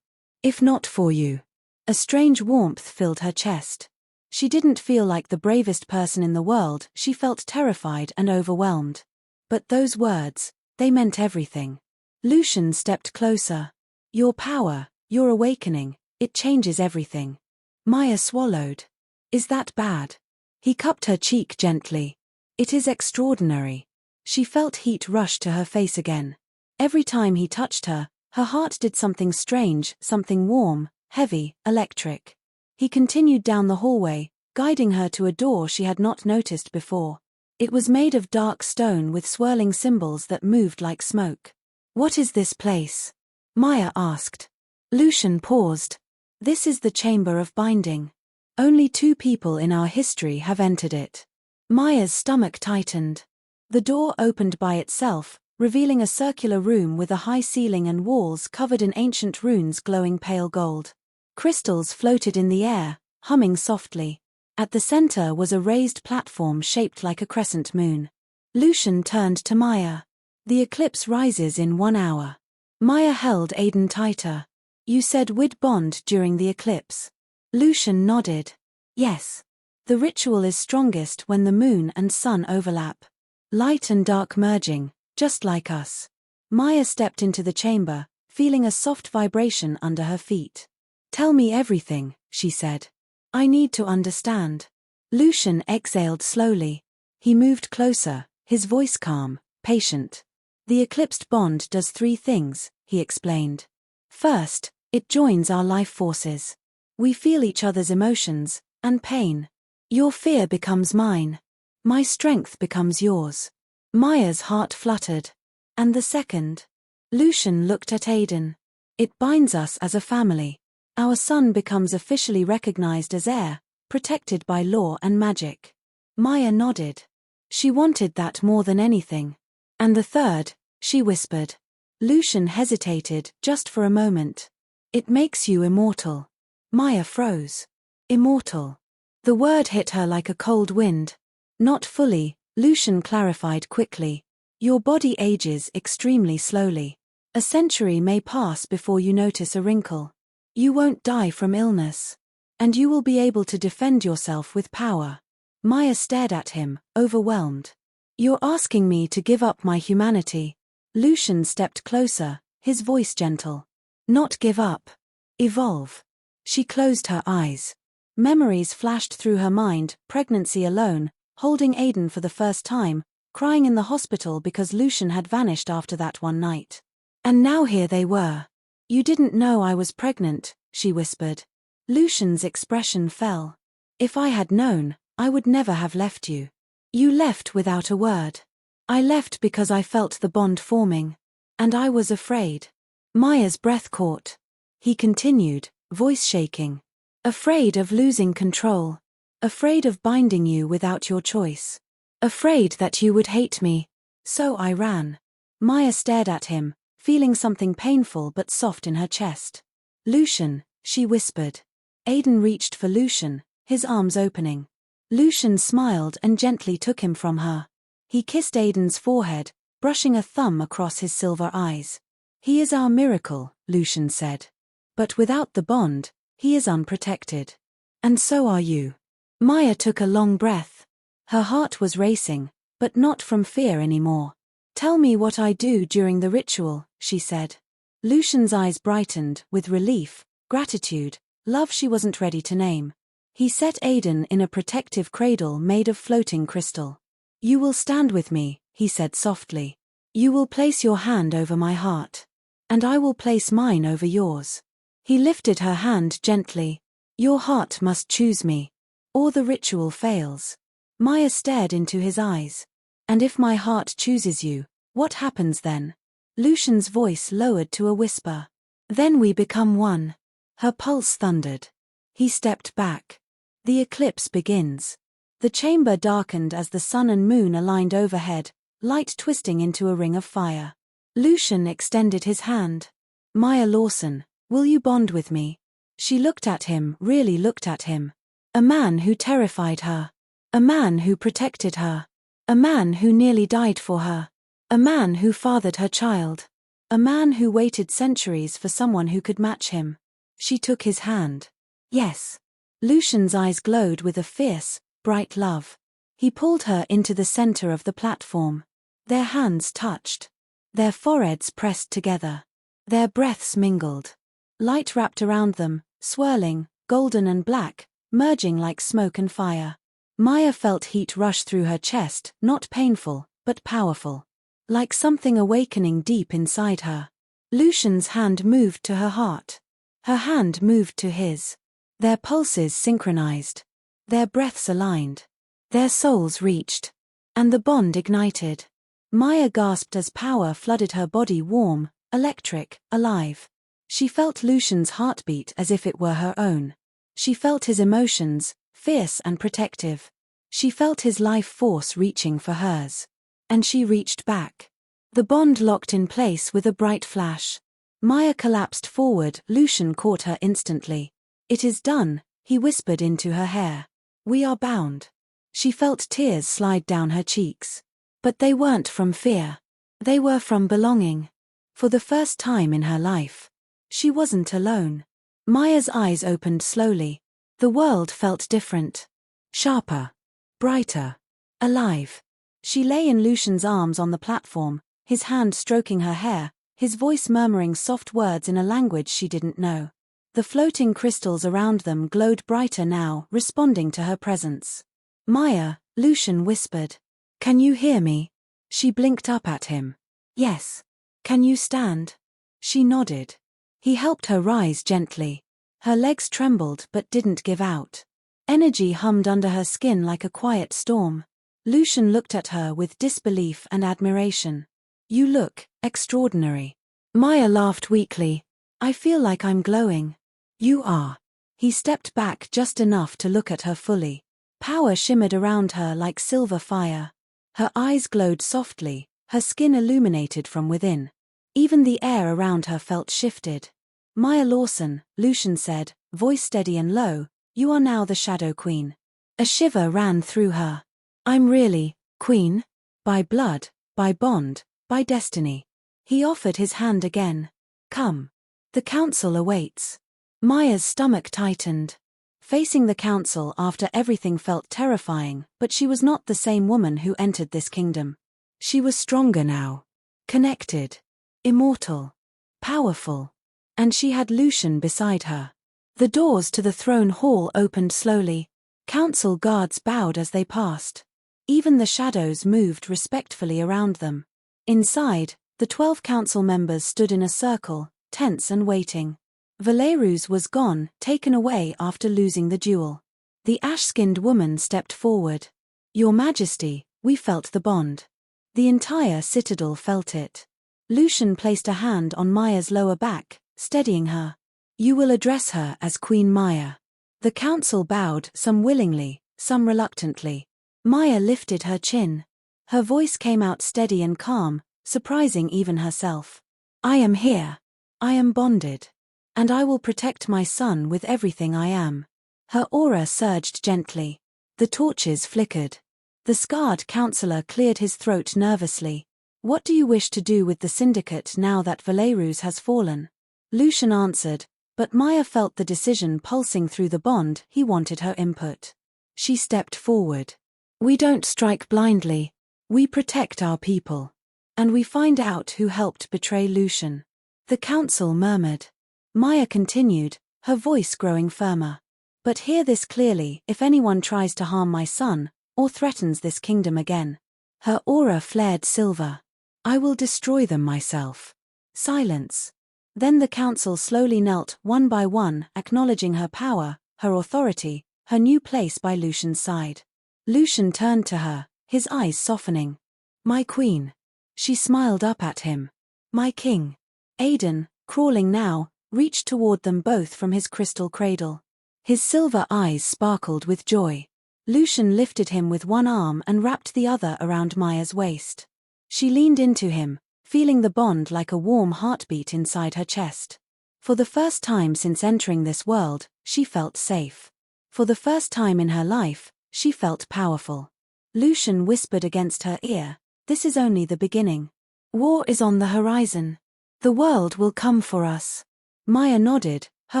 If not for you. A strange warmth filled her chest. She didn't feel like the bravest person in the world, she felt terrified and overwhelmed. But those words, they meant everything. Lucian stepped closer. Your power, your awakening, it changes everything. Maya swallowed. Is that bad? He cupped her cheek gently. It is extraordinary. She felt heat rush to her face again. Every time he touched her, her heart did something strange, something warm, heavy, electric. He continued down the hallway, guiding her to a door she had not noticed before. It was made of dark stone with swirling symbols that moved like smoke. What is this place? Maya asked. Lucian paused. This is the Chamber of Binding. Only 2 people in our history have entered it. Maya's stomach tightened. The door opened by itself, revealing a circular room with a high ceiling and walls covered in ancient runes glowing pale gold. Crystals floated in the air, humming softly. At the center was a raised platform shaped like a crescent moon. Lucian turned to Maya. The eclipse rises in 1 hour. Maya held Aiden tighter. You said we'd bond during the eclipse. Lucian nodded. Yes. The ritual is strongest when the moon and sun overlap. Light and dark merging, just like us. Maya stepped into the chamber, feeling a soft vibration under her feet. Tell me everything, she said. I need to understand. Lucian exhaled slowly. He moved closer, his voice calm, patient. The eclipsed bond does 3 things, he explained. First, it joins our life forces. We feel each other's emotions, and pain. Your fear becomes mine. My strength becomes yours. Maya's heart fluttered. And the second? Lucian looked at Aiden. It binds us as a family. Our son becomes officially recognized as heir, protected by law and magic. Maya nodded. She wanted that more than anything. And the third, she whispered. Lucian hesitated, just for a moment. It makes you immortal. Maya froze. Immortal. The word hit her like a cold wind. Not fully, Lucian clarified quickly. Your body ages extremely slowly. A century may pass before you notice a wrinkle. You won't die from illness. And you will be able to defend yourself with power. Maya stared at him, overwhelmed. You're asking me to give up my humanity. Lucian stepped closer, his voice gentle. Not give up. Evolve. She closed her eyes. Memories flashed through her mind, pregnancy alone, holding Aiden for the first time, crying in the hospital because Lucian had vanished after that one night. And now here they were. You didn't know I was pregnant, she whispered. Lucian's expression fell. If I had known, I would never have left you. You left without a word. I left because I felt the bond forming. And I was afraid. Maya's breath caught. He continued, voice shaking. Afraid of losing control. Afraid of binding you without your choice. Afraid that you would hate me. So I ran. Maya stared at him, feeling something painful but soft in her chest. Lucian, she whispered. Aiden reached for Lucian, his arms opening. Lucian smiled and gently took him from her. He kissed Aiden's forehead, brushing a thumb across his silver eyes. He is our miracle, Lucian said. But without the bond, he is unprotected. And so are you. Maya took a long breath. Her heart was racing, but not from fear anymore. Tell me what I do during the ritual, she said. Lucian's eyes brightened, with relief, gratitude, love she wasn't ready to name. He set Aiden in a protective cradle made of floating crystal. You will stand with me, he said softly. You will place your hand over my heart. And I will place mine over yours. He lifted her hand gently. Your heart must choose me, or the ritual fails. Maya stared into his eyes. And if my heart chooses you, what happens then? Lucian's voice lowered to a whisper. Then we become one. Her pulse thundered. He stepped back. The eclipse begins. The chamber darkened as the sun and moon aligned overhead, light twisting into a ring of fire. Lucian extended his hand. Maya Lawson, will you bond with me? She looked at him, really looked at him. A man who terrified her. A man who protected her. A man who nearly died for her. A man who fathered her child. A man who waited centuries for someone who could match him. She took his hand. Yes. Lucian's eyes glowed with a fierce, bright love. He pulled her into the center of the platform. Their hands touched. Their foreheads pressed together. Their breaths mingled. Light wrapped around them, swirling, golden and black, merging like smoke and fire. Maya felt heat rush through her chest, not painful, but powerful. Like something awakening deep inside her. Lucian's hand moved to her heart. Her hand moved to his. Their pulses synchronized. Their breaths aligned. Their souls reached. And the bond ignited. Maya gasped as power flooded her body, warm, electric, alive. She felt Lucian's heartbeat as if it were her own. She felt his emotions, fierce and protective. She felt his life force reaching for hers. And she reached back. The bond locked in place with a bright flash. Maya collapsed forward. Lucian caught her instantly. It is done, he whispered into her hair. We are bound. She felt tears slide down her cheeks. But they weren't from fear. They were from belonging. For the first time in her life, she wasn't alone. Maya's eyes opened slowly. The world felt different. Sharper. Brighter. Alive. She lay in Lucian's arms on the platform, his hand stroking her hair, his voice murmuring soft words in a language she didn't know. The floating crystals around them glowed brighter now, responding to her presence. Maya, Lucian whispered. Can you hear me? She blinked up at him. Yes. Can you stand? She nodded. He helped her rise gently. Her legs trembled but didn't give out. Energy hummed under her skin like a quiet storm. Lucian looked at her with disbelief and admiration. You look extraordinary. Maya laughed weakly. I feel like I'm glowing. You are. He stepped back just enough to look at her fully. Power shimmered around her like silver fire. Her eyes glowed softly, her skin illuminated from within. Even the air around her felt shifted. Maya Lawson, Lucian said, voice steady and low, you are now the Shadow Queen. A shiver ran through her. I'm really, Queen? By blood, by bond, by destiny. He offered his hand again. Come. The council awaits. Maya's stomach tightened. Facing the council after everything felt terrifying, but she was not the same woman who entered this kingdom. She was stronger now. Connected. Immortal. Powerful. And she had Lucian beside her. The doors to the throne hall opened slowly. Council guards bowed as they passed. Even the shadows moved respectfully around them. Inside, the 12 council members stood in a circle, tense and waiting. Valerus was gone, taken away after losing the duel. The ash-skinned woman stepped forward. Your Majesty, we felt the bond. The entire citadel felt it. Lucian placed a hand on Maya's lower back, steadying her. You will address her as Queen Maya. The council bowed, some willingly, some reluctantly. Maya lifted her chin. Her voice came out steady and calm, surprising even herself. I am here. I am bonded. And I will protect my son with everything I am. Her aura surged gently. The torches flickered. The scarred counselor cleared his throat nervously. What do you wish to do with the syndicate now that Valerus has fallen? Lucian answered, but Maya felt the decision pulsing through the bond. He wanted her input. She stepped forward. We don't strike blindly. We protect our people. And we find out who helped betray Lucian. The council murmured. Maya continued, her voice growing firmer. But hear this clearly: if anyone tries to harm my son, or threatens this kingdom again. Her aura flared silver. I will destroy them myself. Silence. Then the council slowly knelt one by one, acknowledging her power, her authority, her new place by Lucian's side. Lucian turned to her, his eyes softening. My queen. She smiled up at him. My king. Aidan, crawling now, reached toward them both from his crystal cradle. His silver eyes sparkled with joy. Lucian lifted him with one arm and wrapped the other around Maya's waist. She leaned into him, feeling the bond like a warm heartbeat inside her chest. For the first time since entering this world, she felt safe. For the first time in her life, she felt powerful. Lucian whispered against her ear, this is only the beginning. War is on the horizon. The world will come for us. Maya nodded, her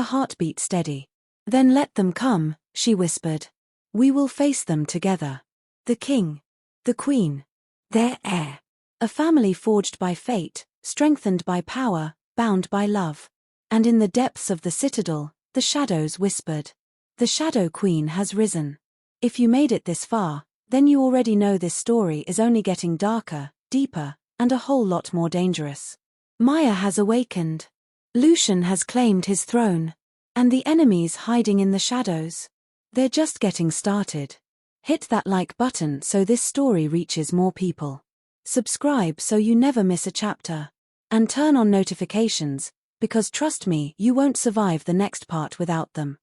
heartbeat steady. Then let them come, she whispered. We will face them together. The king. The queen. Their heir. A family forged by fate, strengthened by power, bound by love. And in the depths of the citadel, the shadows whispered. The Shadow Queen has risen. If you made it this far, then you already know this story is only getting darker, deeper, and a whole lot more dangerous. Maya has awakened. Lucian has claimed his throne. And the enemies hiding in the shadows. They're just getting started. Hit that like button so this story reaches more people. Subscribe so you never miss a chapter. And turn on notifications, because trust me, you won't survive the next part without them.